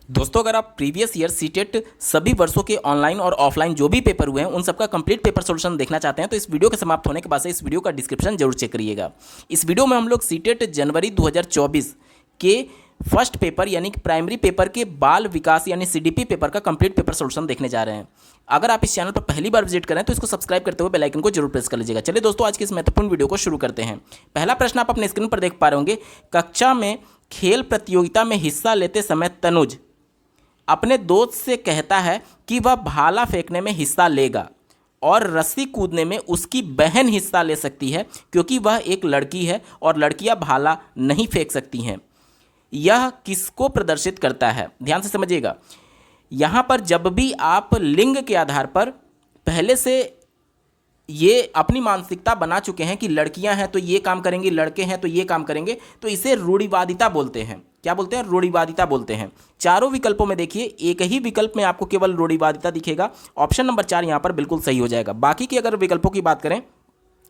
दोस्तों, अगर आप प्रीवियस ईयर सीटेट सभी वर्षों के ऑनलाइन और ऑफलाइन जो भी पेपर हुए हैं उन सबका कंप्लीट पेपर सोल्यूशन देखना चाहते हैं तो इस वीडियो के समाप्त होने के बाद से इस वीडियो का डिस्क्रिप्शन जरूर चेक करिएगा। इस वीडियो में हम लोग सीटेट जनवरी 2024 के फर्स्ट पेपर यानी कि प्राइमरी पेपर के बाल विकास यानी सीडीपी पेपर का कंप्लीट पेपर सोल्यूशन देखने जा रहे हैं। अगर आप इस चैनल पर पहली बार विजिट करें तो इसको सब्सक्राइब करते हुए बेल आइकन को जरूर प्रेस कर लीजिएगा। चलिए दोस्तों, आज की इस महत्वपूर्ण वीडियो को शुरू करते हैं। पहला प्रश्न आप अपने स्क्रीन पर देख पा रहे होंगे। कक्षा में खेल प्रतियोगिता में हिस्सा लेते समय तनुज अपने दोस्त से कहता है कि वह भाला फेंकने में हिस्सा लेगा और रस्सी कूदने में उसकी बहन हिस्सा ले सकती है क्योंकि वह एक लड़की है और लड़कियां भाला नहीं फेंक सकती हैं। यह किसको प्रदर्शित करता है? ध्यान से समझिएगा। यहाँ पर जब भी आप लिंग के आधार पर पहले से ये अपनी मानसिकता बना चुके हैं कि लड़कियां हैं तो ये काम करेंगी, लड़के हैं तो ये काम करेंगे, तो इसे रूढ़िवादिता बोलते हैं। क्या बोलते हैं? रूढ़िवादिता बोलते हैं। चारों विकल्पों में देखिए, एक ही विकल्प में आपको केवल रूढ़िवादिता दिखेगा। ऑप्शन नंबर 4 यहाँ पर बिल्कुल सही हो जाएगा। बाकी की अगर विकल्पों की बात करें,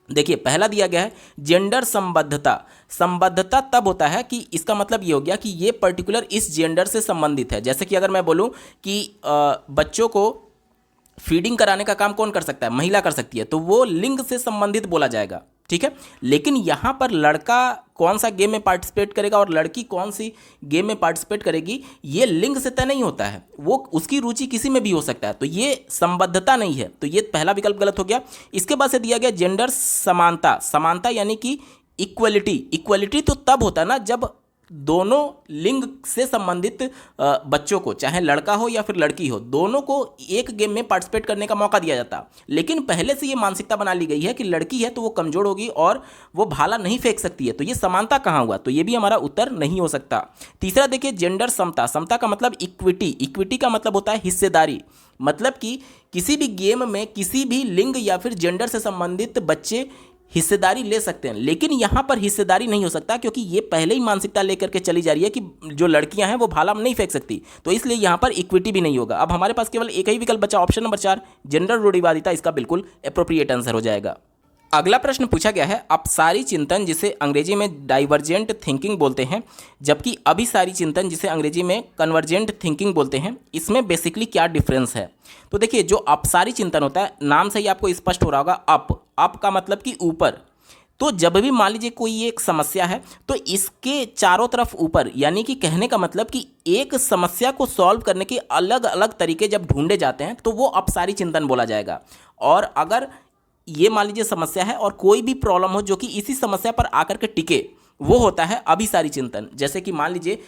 देखिए पहला दिया गया है जेंडर संबद्धता। संबद्धता तब होता है कि इसका मतलब ये हो गया कि ये पर्टिकुलर इस जेंडर से संबंधित है। जैसे कि अगर मैं बोलूँ कि बच्चों को फीडिंग कराने का काम कौन कर सकता है? महिला कर सकती है, तो वो लिंग से संबंधित बोला जाएगा। ठीक है, लेकिन यहाँ पर लड़का कौन सा गेम में पार्टिसिपेट करेगा और लड़की कौन सी गेम में पार्टिसिपेट करेगी, ये लिंग से तय नहीं होता है। वो उसकी रुचि किसी में भी हो सकता है, तो ये संबद्धता नहीं है। तो ये पहला विकल्प गलत हो गया। इसके बाद से दिया गया जेंडर समानता। समानता यानी कि इक्वलिटी। इक्वलिटी तो तब होता है ना जब दोनों लिंग से संबंधित बच्चों को, चाहे लड़का हो या फिर लड़की हो, दोनों को एक गेम में पार्टिसिपेट करने का मौका दिया जाता। लेकिन पहले से ये मानसिकता बना ली गई है कि लड़की है तो वो कमजोर होगी और वो भाला नहीं फेंक सकती है। तो ये समानता कहाँ हुआ? तो ये भी हमारा उत्तर नहीं हो सकता। तीसरा देखिए जेंडर समता। समता का मतलब इक्विटी। इक्विटी का मतलब होता है हिस्सेदारी। मतलब कि किसी भी गेम में किसी भी लिंग या फिर जेंडर से संबंधित बच्चे हिस्सेदारी ले सकते हैं, लेकिन यहाँ पर हिस्सेदारी नहीं हो सकता क्योंकि ये पहले ही मानसिकता लेकर के चली जा रही है कि जो लड़कियां हैं वो भाला नहीं फेंक सकती। तो इसलिए यहाँ पर इक्विटी भी नहीं होगा। अब हमारे पास केवल एक ही विकल्प बचा, ऑप्शन नंबर 4 जेंडर रूढ़िवादिता। इसका बिल्कुल एप्रोप्रिएट आंसर हो जाएगा। अगला प्रश्न पूछा गया है अपसारी चिंतन, जिसे अंग्रेजी में डाइवर्जेंट थिंकिंग बोलते हैं, जबकि अभिसारी चिंतन जिसे अंग्रेजी में कन्वर्जेंट थिंकिंग बोलते हैं, इसमें बेसिकली क्या डिफरेंस है? तो देखिए, जो अपसारी चिंतन होता है, नाम से ही आपको स्पष्ट हो रहा होगा, अप का मतलब कि ऊपर। तो जब भी मान लीजिए कोई एक समस्या है तो इसके चारों तरफ ऊपर, यानी कि कहने का मतलब कि एक समस्या को सॉल्व करने के अलग अलग तरीके जब ढूंढे जाते हैं तो वो अपसारी चिंतन बोला जाएगा। और अगर ये मान लीजिए समस्या है और कोई भी प्रॉब्लम हो जो कि इसी समस्या पर आकर के टिके, वो होता है अभिसारी चिंतन। जैसे कि मान लीजिए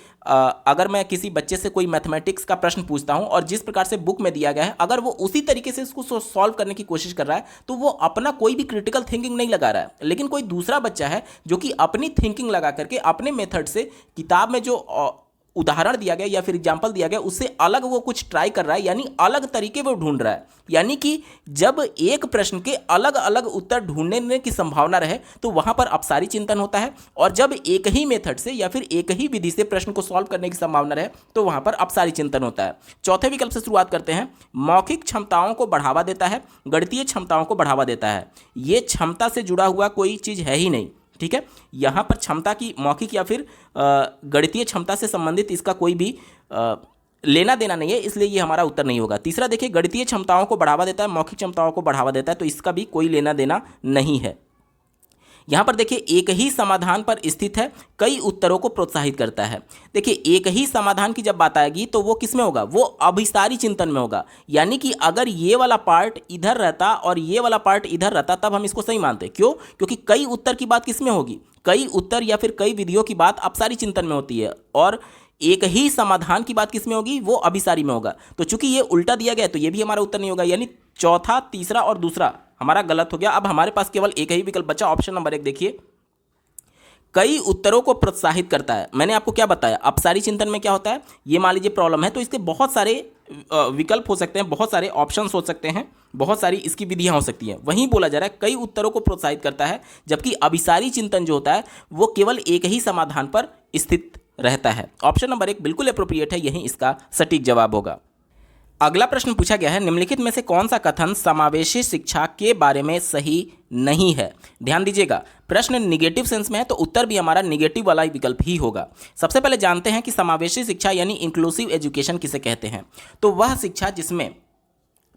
अगर मैं किसी बच्चे से कोई मैथमेटिक्स का प्रश्न पूछता हूं और जिस प्रकार से बुक में दिया गया है, अगर वो उसी तरीके से इसको सॉल्व करने की कोशिश कर रहा है तो वो अपना कोई भी क्रिटिकल थिंकिंग नहीं लगा रहा है। लेकिन कोई दूसरा बच्चा है जो कि अपनी थिंकिंग लगा करके अपने मेथड से किताब में जो उदाहरण दिया गया या फिर एग्जाम्पल दिया गया उससे अलग वो कुछ ट्राई कर रहा है, यानी अलग तरीके वो ढूंढ रहा है। यानी कि जब एक प्रश्न के अलग अलग उत्तर ढूंढने की संभावना रहे तो वहां पर अपसारी चिंतन होता है, और जब एक ही मेथड से या फिर एक ही विधि से प्रश्न को सॉल्व करने की संभावना रहे तो वहां पर अपसारी चिंतन होता है। चौथे विकल्प से शुरुआत करते हैं। मौखिक क्षमताओं को बढ़ावा देता है, गणितीय क्षमताओं को बढ़ावा देता है। ये क्षमता से जुड़ा हुआ कोई चीज़ है ही नहीं। ठीक है, यहाँ पर क्षमता की मौखिक या फिर गणितीय क्षमता से संबंधित इसका कोई भी लेना देना नहीं है, इसलिए ये हमारा उत्तर नहीं होगा। तीसरा देखिए, गणितीय क्षमताओं को बढ़ावा देता है, मौखिक क्षमताओं को बढ़ावा देता है, तो इसका भी कोई लेना देना नहीं है। यहाँ पर देखिए, एक ही समाधान पर स्थित है, कई उत्तरों को प्रोत्साहित करता है। देखिए, एक ही समाधान की जब बात आएगी तो वो किस में होगा? वो अभिसारी चिंतन में होगा। यानी कि अगर ये वाला पार्ट इधर रहता और ये वाला पार्ट इधर रहता तब हम इसको सही मानते। क्यों? क्योंकि कई उत्तर की बात किस में होगी? कई उत्तर या फिर कई विधियों की बात अपसारी चिंतन में होती है, और एक ही समाधान की बात किस में होगी? वो अभिसारी में होगा। तो चूंकि ये उल्टा दिया गया है तो ये भी हमारा उत्तर नहीं होगा, यानी चौथा, तीसरा और दूसरा हमारा गलत हो गया। अब हमारे पास केवल एक ही विकल्प बचा, ऑप्शन नंबर 1 देखिए, कई उत्तरों को प्रोत्साहित करता है। मैंने आपको क्या बताया, अपसारी चिंतन में क्या होता है? ये मान लीजिए प्रॉब्लम है तो इसके बहुत सारे विकल्प हो सकते हैं, बहुत सारे ऑप्शंस हो सकते हैं, बहुत सारी इसकी विधियां हो सकती हैं। वहीं बोला जा रहा है कई उत्तरों को प्रोत्साहित करता है, जबकि अभिसारी चिंतन जो होता है वो केवल एक ही समाधान पर स्थित रहता है। ऑप्शन नंबर 1 बिल्कुल एप्रोप्रिएट है, यही इसका सटीक जवाब होगा। अगला प्रश्न पूछा गया है, निम्नलिखित में से कौन सा कथन समावेशी शिक्षा के बारे में सही नहीं है। ध्यान दीजिएगा, प्रश्न निगेटिव सेंस में है तो उत्तर भी हमारा निगेटिव वाला विकल्प ही होगा। सबसे पहले जानते हैं कि समावेशी शिक्षा यानी इंक्लूसिव एजुकेशन किसे कहते हैं। तो वह शिक्षा जिसमें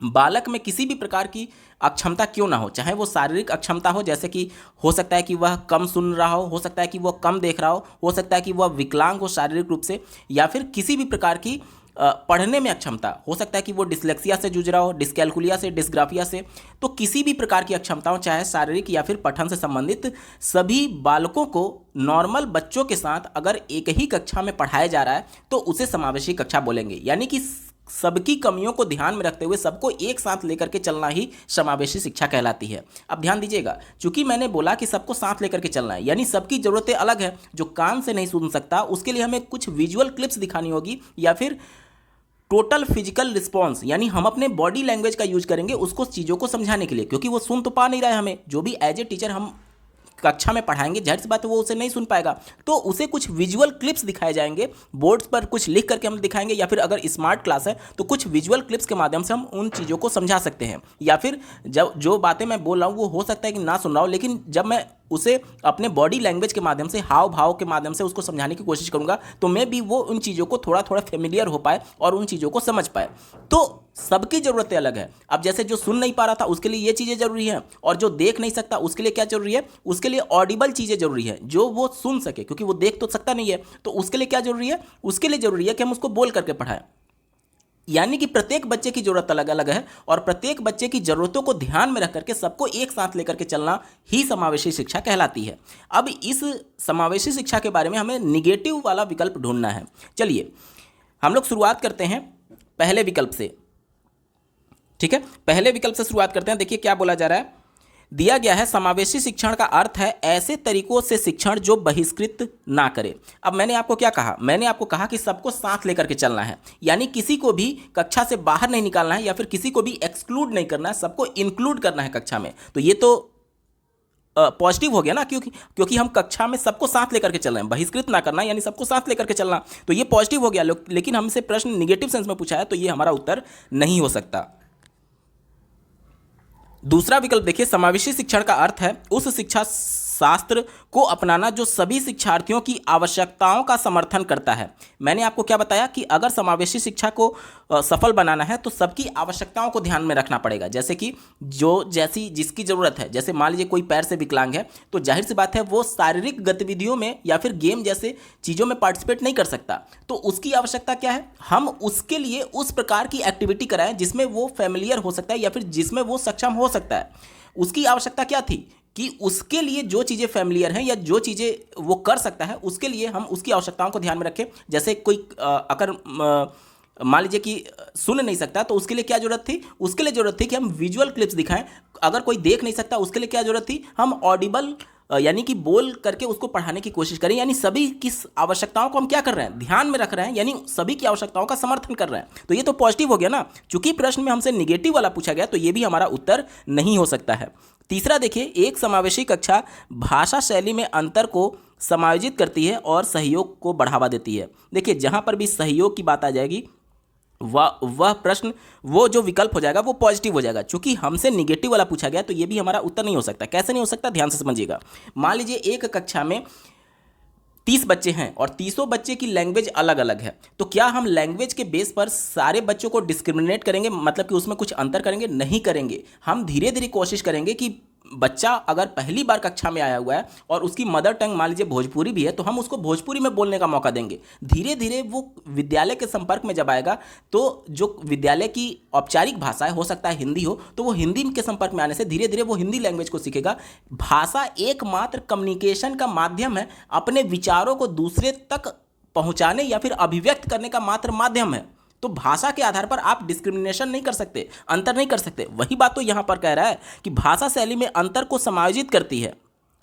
बालक में किसी भी प्रकार की अक्षमता क्यों ना हो, चाहे वो शारीरिक अक्षमता हो, जैसे कि हो सकता है कि वह कम सुन रहा हो सकता है कि वह कम देख रहा हो सकता है कि वह विकलांग हो शारीरिक रूप से, या फिर किसी भी प्रकार की पढ़ने में अक्षमता, हो सकता है कि वो डिसलेक्सिया से जूझ रहा हो, डिस्कैल्कुलिया से, डिस्ग्राफिया से। तो किसी भी प्रकार की अक्षमताओं, चाहे शारीरिक या फिर पठन से संबंधित, सभी बालकों को नॉर्मल बच्चों के साथ अगर एक ही कक्षा में पढ़ाया जा रहा है तो उसे समावेशी कक्षा बोलेंगे। यानी कि सबकी कमियों को ध्यान में रखते हुए सबको एक साथ लेकर के चलना ही समावेशी शिक्षा कहलाती है। अब ध्यान दीजिएगा, चूंकि मैंने बोला कि सबको साथ लेकर के चलना है, यानी सबकी ज़रूरतें अलग है। जो कान से नहीं सुन सकता उसके लिए हमें कुछ विजुअल क्लिप्स दिखानी होगी, या फिर टोटल फिजिकल रिस्पॉन्स, यानी हम अपने बॉडी लैंग्वेज का यूज करेंगे उसको चीज़ों को समझाने के लिए, क्योंकि वो सुन तो पा नहीं रहा है। हमें जो भी एज ए टीचर हम कक्षा में पढ़ाएंगे, जाहिर सी बात है वो उसे नहीं सुन पाएगा, तो उसे कुछ विजुअल क्लिप्स दिखाए जाएंगे, बोर्ड्स पर कुछ लिख करके हम दिखाएंगे, या फिर अगर स्मार्ट क्लास है तो कुछ विजुअल क्लिप्स के माध्यम से हम उन चीज़ों को समझा सकते हैं। या फिर जब जो बातें मैं बोल रहा हूँ वो हो सकता है कि ना सुन रहा हूँ, लेकिन जब मैं उसे अपने बॉडी लैंग्वेज के माध्यम से, हाव भाव के माध्यम से उसको समझाने की कोशिश करूंगा, तो मैं भी वो उन चीज़ों को थोड़ा थोड़ा फेमिलियर हो पाए और उन चीज़ों को समझ पाए। तो सबकी ज़रूरतें अलग है। अब जैसे जो सुन नहीं पा रहा था उसके लिए ये चीज़ें जरूरी हैं, और जो देख नहीं सकता उसके लिए क्या जरूरी है, उसके लिए ऑडिबल चीज़ें जरूरी है जो वो सुन सके, क्योंकि वो देख तो सकता नहीं है। तो उसके लिए क्या जरूरी है, उसके लिए जरूरी है कि हम उसको बोल करके पढ़ाएं। यानी कि प्रत्येक बच्चे की ज़रूरत अलग अलग है, और प्रत्येक बच्चे की ज़रूरतों को ध्यान में रख करके सबको एक साथ लेकर के चलना ही समावेशी शिक्षा कहलाती है। अब इस समावेशी शिक्षा के बारे में हमें निगेटिव वाला विकल्प ढूंढना है। चलिए हम लोग शुरुआत करते हैं पहले विकल्प से। ठीक है, पहले विकल्प से शुरुआत करते हैं। देखिए क्या बोला जा रहा है, दिया गया है समावेशी शिक्षण का अर्थ है ऐसे तरीकों से शिक्षण जो बहिष्कृत ना करे। अब मैंने आपको क्या कहा, मैंने आपको कहा कि सबको साथ लेकर के चलना है, यानी किसी को भी कक्षा से बाहर नहीं निकालना है, या फिर किसी को भी एक्सक्लूड नहीं करना है, सबको इंक्लूड करना है कक्षा में। तो ये तो पॉजिटिव हो गया ना, क्योंकि हम कक्षा में सबको साथ लेकर के चल रहे हैं, बहिष्कृत ना करना यानी सबको साथ लेकर के चलना, तो ये पॉजिटिव हो गया। लेकिन हमसे प्रश्न निगेटिव सेंस में पूछा है तो ये हमारा उत्तर नहीं हो सकता। दूसरा विकल्प देखिए, समावेशी शिक्षण का अर्थ है उस शिक्षा शास्त्र को अपनाना जो सभी शिक्षार्थियों की आवश्यकताओं का समर्थन करता है। मैंने आपको क्या बताया कि अगर समावेशी शिक्षा को सफल बनाना है तो सबकी आवश्यकताओं को ध्यान में रखना पड़ेगा। जैसे कि जो जैसी जिसकी ज़रूरत है, जैसे मान लीजिए कोई पैर से विकलांग है तो जाहिर सी बात है वो शारीरिक गतिविधियों में या फिर गेम जैसे चीज़ों में पार्टिसिपेट नहीं कर सकता, तो उसकी आवश्यकता क्या है, हम उसके लिए उस प्रकार की एक्टिविटी कराएं जिसमें वो फेमिलियर हो सकता है या फिर जिसमें वो सक्षम हो सकता है। उसकी आवश्यकता क्या थी कि उसके लिए जो चीज़ें फैमिलियर हैं या जो चीज़ें वो कर सकता है उसके लिए हम उसकी आवश्यकताओं को ध्यान में रखें। जैसे कोई अगर मान लीजिए कि सुन नहीं सकता तो उसके लिए क्या जरूरत थी, उसके लिए जरूरत थी कि हम विजुअल क्लिप्स दिखाएं। अगर कोई देख नहीं सकता उसके लिए क्या जरूरत थी, हम ऑडिबल यानी कि बोल करके उसको पढ़ाने की कोशिश करें। यानी सभी की आवश्यकताओं को हम क्या कर रहे हैं, ध्यान में रख रहे हैं, यानी सभी की आवश्यकताओं का समर्थन कर रहे हैं। तो ये तो पॉजिटिव हो गया ना। चूंकि प्रश्न में हमसे निगेटिव वाला पूछा गया तो ये भी हमारा उत्तर नहीं हो सकता है। तीसरा देखिए, एक समावेशी कक्षा भाषा शैली में अंतर को समायोजित करती है और सहयोग को बढ़ावा देती है। देखिए जहाँ पर भी सहयोग की बात आ जाएगी वह प्रश्न, वो जो विकल्प हो जाएगा वो पॉजिटिव हो जाएगा। चूंकि हमसे निगेटिव वाला पूछा गया तो ये भी हमारा उत्तर नहीं हो सकता। कैसे नहीं हो सकता, ध्यान से समझिएगा। मान लीजिए एक कक्षा में 30 बच्चे हैं और 30 बच्चे की लैंग्वेज अलग अलग है, तो क्या हम लैंग्वेज के बेस पर सारे बच्चों को डिस्क्रिमिनेट करेंगे, मतलब कि उसमें कुछ अंतर करेंगे? नहीं करेंगे। हम धीरे धीरे कोशिश करेंगे कि बच्चा अगर पहली बार कक्षा में आया हुआ है और उसकी मदर टंग मान लीजिए भोजपुरी भी है तो हम उसको भोजपुरी में बोलने का मौका देंगे। धीरे धीरे वो विद्यालय के संपर्क में जब आएगा तो जो विद्यालय की औपचारिक भाषा है, हो सकता है हिंदी हो, तो वो हिंदी के संपर्क में आने से धीरे धीरे वो हिंदी लैंग्वेज को सीखेगा। भाषा एकमात्र कम्युनिकेशन का माध्यम है, अपने विचारों को दूसरे तक पहुंचाने या फिर अभिव्यक्त करने का मात्र माध्यम है। तो भाषा के आधार पर आप डिस्क्रिमिनेशन नहीं कर सकते, अंतर नहीं कर सकते। वही बात तो यहां पर कह रहा है कि भाषा शैली में अंतर को समायोजित करती है,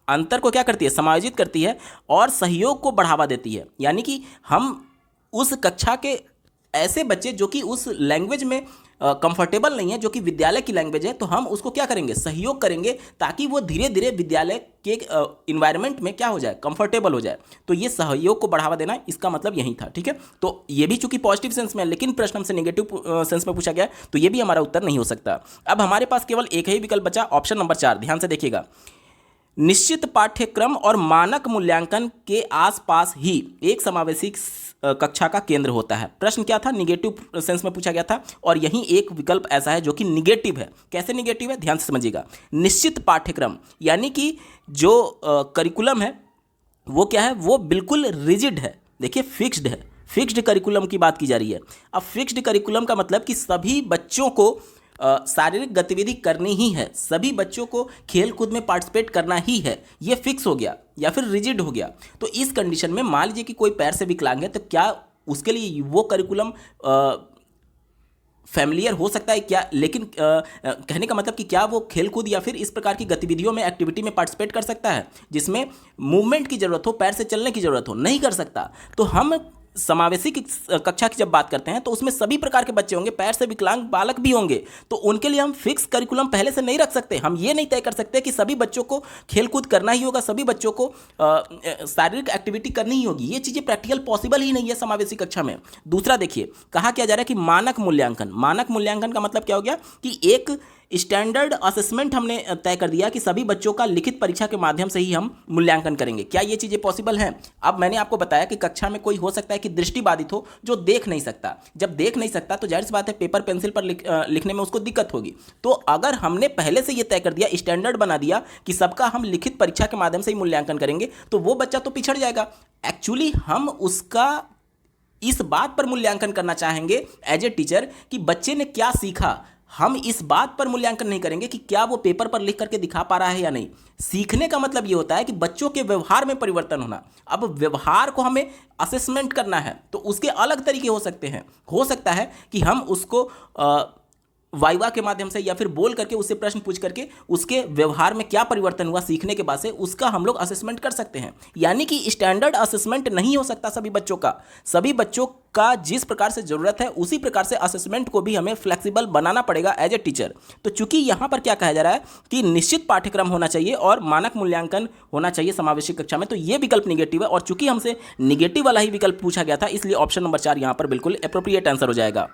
अंतर को क्या करती है, समायोजित करती है और सहयोग को बढ़ावा देती है। यानी कि हम उस कक्षा के ऐसे बच्चे जो कि उस लैंग्वेज में कंफर्टेबल नहीं है, जो कि विद्यालय की लैंग्वेज है, तो हम उसको क्या करेंगे, सहयोग करेंगे, ताकि वो धीरे धीरे विद्यालय के इन्वायरमेंट में क्या हो जाए, कंफर्टेबल हो जाए। तो ये सहयोग को बढ़ावा देना, इसका मतलब यही था। ठीक है, तो ये भी चूंकि पॉजिटिव सेंस में है, लेकिन प्रश्न हमसे नेगेटिव सेंस में पूछा गया, तो ये भी हमारा उत्तर नहीं हो सकता। अब हमारे पास केवल एक ही विकल्प बचा, ऑप्शन नंबर 4। ध्यान से देखिएगा, निश्चित पाठ्यक्रम और मानक मूल्यांकन के आसपास ही एक समावेशी कक्षा का केंद्र होता है। प्रश्न क्या था, निगेटिव सेंस में पूछा गया था, और यहीं एक विकल्प ऐसा है जो कि निगेटिव है। कैसे निगेटिव है, ध्यान से समझिएगा। निश्चित पाठ्यक्रम यानी कि जो करिकुलम है वो क्या है, वो बिल्कुल रिजिड है। देखिए, फिक्स्ड है, फिक्स्ड करिकुलम की बात की जा रही है। अब फिक्स्ड करिकुलम का मतलब कि सभी बच्चों को शारीरिक गतिविधि करनी ही है, सभी बच्चों को खेल कूद में पार्टिसिपेट करना ही है, ये फिक्स हो गया या फिर रिजिड हो गया। तो इस कंडीशन में मान लीजिए कि कोई पैर से विकलांग है, तो क्या उसके लिए वो करिकुलम फैमिलियर हो सकता है क्या, लेकिन कहने का मतलब कि क्या वो खेलकूद या फिर इस प्रकार की गतिविधियों में, एक्टिविटी में पार्टिसिपेट कर सकता है जिसमें मूवमेंट की ज़रूरत हो, पैर से चलने की ज़रूरत हो? नहीं कर सकता। तो हम समावेशी की कक्षा की जब बात करते हैं तो उसमें सभी प्रकार के बच्चे होंगे, पैर से विकलांग बालक भी होंगे, तो उनके लिए हम फिक्स करिकुलम पहले से नहीं रख सकते। हम ये नहीं तय कर सकते कि सभी बच्चों को खेलकूद करना ही होगा, सभी बच्चों को शारीरिक एक्टिविटी करनी ही होगी। ये चीज़ें प्रैक्टिकल पॉसिबल ही नहीं है समावेशी कक्षा में। दूसरा देखिए, कहा क्या जा रहा है कि मानक मूल्यांकन। मानक मूल्यांकन का मतलब क्या हो गया कि एक स्टैंडर्ड असेसमेंट हमने तय कर दिया कि सभी बच्चों का लिखित परीक्षा के माध्यम से ही हम मूल्यांकन करेंगे। क्या ये चीज़ें पॉसिबल हैं? अब मैंने आपको बताया कि कक्षा में कोई हो सकता है कि दृष्टिबाधित हो जो देख नहीं सकता। जब देख नहीं सकता तो जाहिर सी बात है पेपर पेंसिल पर लिखने में उसको दिक्कत होगी। तो अगर हमने पहले से ये तय कर दिया, स्टैंडर्ड बना दिया कि सबका हम लिखित परीक्षा के माध्यम से ही मूल्यांकन करेंगे, तो वो बच्चा तो पिछड़ जाएगा। एक्चुअली हम उसका इस बात पर मूल्यांकन करना चाहेंगे एज ए टीचर कि बच्चे ने क्या सीखा। हम इस बात पर मूल्यांकन नहीं करेंगे कि क्या वो पेपर पर लिख करके दिखा पा रहा है या नहीं। सीखने का मतलब ये होता है कि बच्चों के व्यवहार में परिवर्तन होना। अब व्यवहार को हमें असेसमेंट करना है तो उसके अलग तरीके हो सकते हैं। हो सकता है कि हम उसको वाइवा के माध्यम से या फिर बोल करके उससे प्रश्न पूछ करके उसके व्यवहार में क्या परिवर्तन हुआ सीखने के बाद से, उसका हम लोग असेसमेंट कर सकते हैं। यानी कि स्टैंडर्ड असेसमेंट नहीं हो सकता सभी बच्चों का। सभी बच्चों का जिस प्रकार से ज़रूरत है उसी प्रकार से असेसमेंट को भी हमें फ्लेक्सिबल बनाना पड़ेगा एज ए टीचर। तो चूंकि यहाँ पर क्या कहा जा रहा है कि निश्चित पाठ्यक्रम होना चाहिए और मानक मूल्यांकन होना चाहिए समावेशी कक्षा में, तो ये विकल्प निगेटिव है। और चूंकि हमसे निगेटिव वाला ही विकल्प पूछा गया था, इसलिए ऑप्शन नंबर 4 यहाँ पर बिल्कुल एप्रोप्रिएट आंसर हो जाएगा।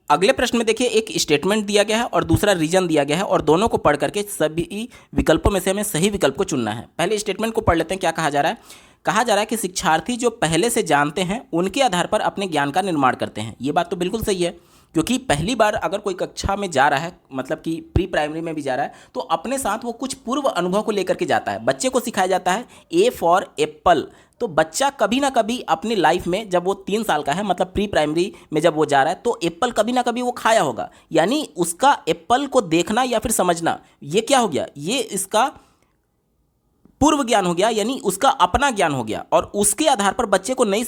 अगले प्रश्न में देखिए, एक स्टेटमेंट दिया गया है और दूसरा रीजन दिया गया है, और दोनों को पढ़ करके सभी विकल्पों में से हमें सही विकल्प को चुनना है। पहले स्टेटमेंट को पढ़ लेते हैं। क्या कहा जा रहा है? कहा जा रहा है कि शिक्षार्थी जो पहले से जानते हैं उनके आधार पर अपने ज्ञान का निर्माण करते हैं। ये बात तो बिल्कुल सही है, क्योंकि पहली बार अगर कोई कक्षा में जा रहा है, मतलब कि प्री प्राइमरी में भी जा रहा है, तो अपने साथ वो कुछ पूर्व अनुभव को लेकर के जाता है। बच्चे को सिखाया जाता है ए फॉर एप्पल। तो बच्चा कभी ना कभी अपनी लाइफ में, जब वो 3 साल का है, मतलब प्री प्राइमरी में जब वो जा रहा है, तो एप्पल कभी ना कभी वो खाया होगा। यानी उसका एप्पल को देखना या फिर समझना, ये क्या हो गया, ये इसका पूर्व ज्ञान हो गया, यानी उसका अपना ज्ञान हो गया। और उसके आधार पर बच्चे को नई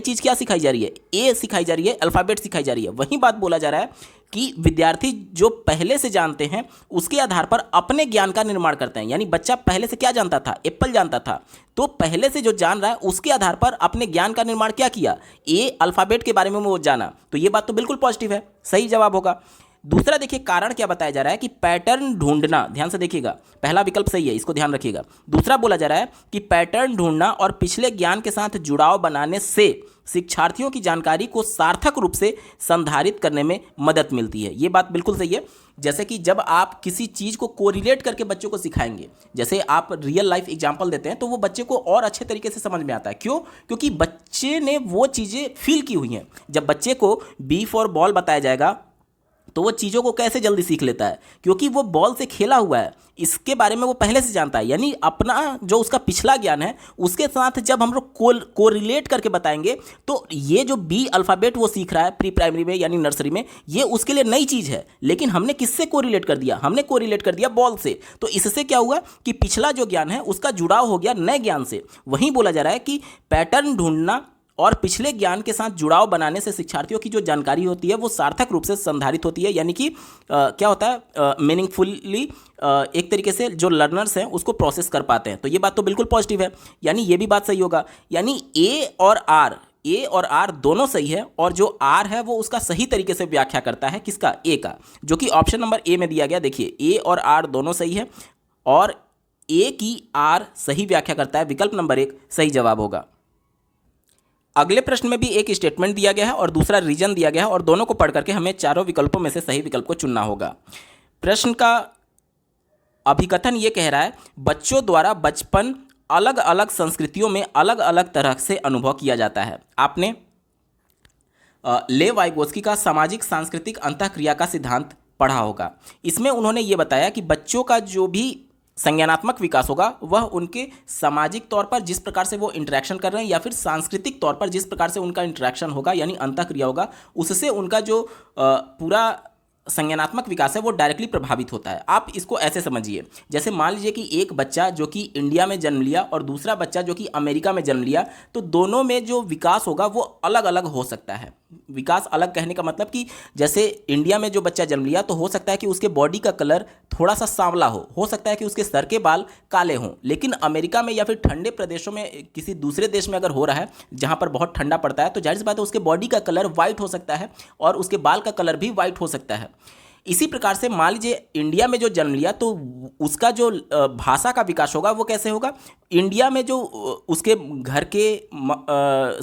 चीज़ क्या सिखाई जा रही है? ए सिखाई जा रही है, अल्फ़ाबेट सिखाई जा रही है। वही बात बोला जा रहा है कि विद्यार्थी जो पहले से जानते हैं उसके आधार पर अपने ज्ञान का निर्माण करते हैं। यानी बच्चा पहले से क्या जानता था? एप्पल जानता था। तो पहले से जो जान रहा है उसके आधार पर अपने ज्ञान का निर्माण क्या किया? ए अल्फ़ाबेट के बारे में वो जाना। तो ये बात तो बिल्कुल पॉजिटिव है, सही जवाब होगा। दूसरा देखिए, कारण क्या बताया जा रहा है कि पैटर्न ढूंढना। ध्यान से देखिएगा, पहला विकल्प सही है, इसको ध्यान रखिएगा। दूसरा बोला जा रहा है कि पैटर्न ढूंढना और पिछले ज्ञान के साथ जुड़ाव बनाने से शिक्षार्थियों की जानकारी को सार्थक रूप से संधारित करने में मदद मिलती है। ये बात बिल्कुल सही है। जैसे कि जब आप किसी चीज़ को कोरिलेट करके बच्चों को सिखाएंगे, जैसे आप रियल लाइफ एग्जांपल देते हैं, तो वो बच्चे को और अच्छे तरीके से समझ में आता है। क्यों? क्योंकि बच्चे ने वो चीज़ें फील की हुई हैं। जब बच्चे को बी फॉर बॉल बताया जाएगा तो वो चीज़ों को कैसे जल्दी सीख लेता है? क्योंकि वो बॉल से खेला हुआ है, इसके बारे में वो पहले से जानता है। यानी अपना जो उसका पिछला ज्ञान है उसके साथ जब हम लोग कोरिलेट करके बताएंगे, तो ये जो बी अल्फ़ाबेट वो सीख रहा है प्री प्राइमरी में यानी नर्सरी में, ये उसके लिए नई चीज़ है। लेकिन हमने किससे कोरिलेट कर दिया? हमने कोरिलेट कर दिया बॉल से। तो इससे क्या हुआ कि पिछला जो ज्ञान है उसका जुड़ाव हो गया नए ज्ञान से। वहीं बोला जा रहा है कि पैटर्न ढूंढना और पिछले ज्ञान के साथ जुड़ाव बनाने से शिक्षार्थियों की जो जानकारी होती है वो सार्थक रूप से संधारित होती है। यानी कि क्या होता है, मीनिंगफुली एक तरीके से जो लर्नर्स हैं उसको प्रोसेस कर पाते हैं। तो ये बात तो बिल्कुल पॉजिटिव है, यानी ये भी बात सही होगा। यानी ए और आर ए और आर दोनों सही है, और जो आर है वो उसका सही तरीके से व्याख्या करता है, किसका, ए का, जो कि ऑप्शन नंबर ए में दिया गया। देखिए ए और आर दोनों सही है और ए की आर सही व्याख्या करता है, विकल्प नंबर 1 सही जवाब होगा। अगले प्रश्न में भी एक स्टेटमेंट दिया गया है और दूसरा रीजन दिया गया है, और दोनों को पढ़ करके हमें चारों विकल्पों में से सही विकल्प को चुनना होगा। प्रश्न का अभिकथन ये कह रहा है, बच्चों द्वारा बचपन अलग अलग संस्कृतियों में अलग अलग तरह से अनुभव किया जाता है। आपने लेव वाइगोत्स्की का सामाजिक सांस्कृतिक अंतःक्रिया का सिद्धांत पढ़ा होगा। इसमें उन्होंने ये बताया कि बच्चों का जो भी संज्ञानात्मक विकास होगा वह उनके सामाजिक तौर पर जिस प्रकार से वो इंटरेक्शन कर रहे हैं या फिर सांस्कृतिक तौर पर जिस प्रकार से उनका इंटरेक्शन होगा यानी अंतःक्रिया होगा, उससे उनका जो पूरा संज्ञानात्मक विकास है वो डायरेक्टली प्रभावित होता है। आप इसको ऐसे समझिए, जैसे मान लीजिए कि एक बच्चा जो कि इंडिया में जन्म लिया और दूसरा बच्चा जो कि अमेरिका में जन्म लिया, तो दोनों में जो विकास होगा वो अलग अलग हो सकता है। विकास अलग कहने का मतलब कि जैसे इंडिया में जो बच्चा जन्म लिया तो हो सकता है कि उसके बॉडी का कलर थोड़ा सा सांवला हो सकता है कि उसके सर के बाल काले हों, लेकिन अमेरिका में या फिर ठंडे प्रदेशों में किसी दूसरे देश में अगर हो रहा है जहाँ पर बहुत ठंडा पड़ता है, तो जाहिर सी बात है उसके बॉडी का कलर वाइट हो सकता है और उसके बाल का कलर भी वाइट हो सकता है। इसी प्रकार से मान लीजिए इंडिया में जो जन्म लिया तो उसका जो भाषा का विकास होगा वो कैसे होगा, इंडिया में जो उसके घर के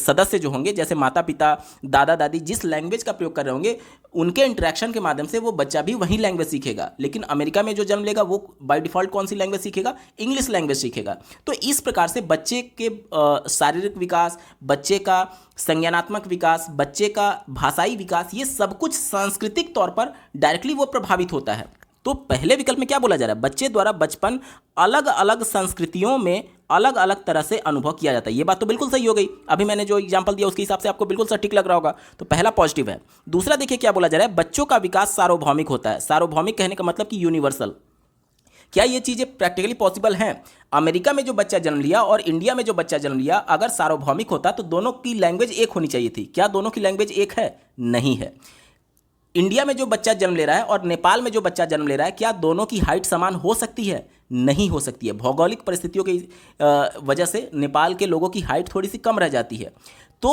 सदस्य जो होंगे जैसे माता पिता दादा दादी जिस लैंग्वेज का प्रयोग कर रहे होंगे उनके इंटरेक्शन के माध्यम से वो बच्चा भी वही लैंग्वेज सीखेगा। लेकिन अमेरिका में जो जन्म लेगा वो बाय डिफ़ॉल्ट कौन सी लैंग्वेज सीखेगा, इंग्लिश लैंग्वेज सीखेगा। तो इस प्रकार से बच्चे के शारीरिक विकास, बच्चे का संज्ञानात्मक विकास, बच्चे का भाषाई विकास, ये सब कुछ सांस्कृतिक तौर पर डायरेक्टली वो प्रभावित होता है। तो पहले विकल्प में क्या बोला जा रहा है, बच्चे द्वारा बचपन अलग अलग संस्कृतियों में अलग अलग तरह से अनुभव किया जाता है। ये बात तो बिल्कुल सही हो गई, अभी मैंने जो एग्जांपल दिया उसके हिसाब से आपको बिल्कुल सटीक लग रहा होगा, तो पहला पॉजिटिव है। दूसरा देखिए क्या बोला जा रहा है, बच्चों का विकास सार्वभौमिक होता है। सार्वभौमिक कहने का मतलब कि यूनिवर्सल। क्या ये चीज़ें प्रैक्टिकली पॉसिबल हैं? अमेरिका में जो बच्चा जन्म लिया और इंडिया में जो बच्चा जन्म लिया अगर सार्वभौमिक होता तो दोनों की लैंग्वेज एक होनी चाहिए थी। क्या दोनों की लैंग्वेज एक है? नहीं है। इंडिया में जो बच्चा जन्म ले रहा है और नेपाल में जो बच्चा जन्म ले रहा है, क्या दोनों की हाइट समान हो सकती है? नहीं हो सकती है। भौगोलिक परिस्थितियों की वजह से नेपाल के लोगों की हाइट थोड़ी सी कम रह जाती है। तो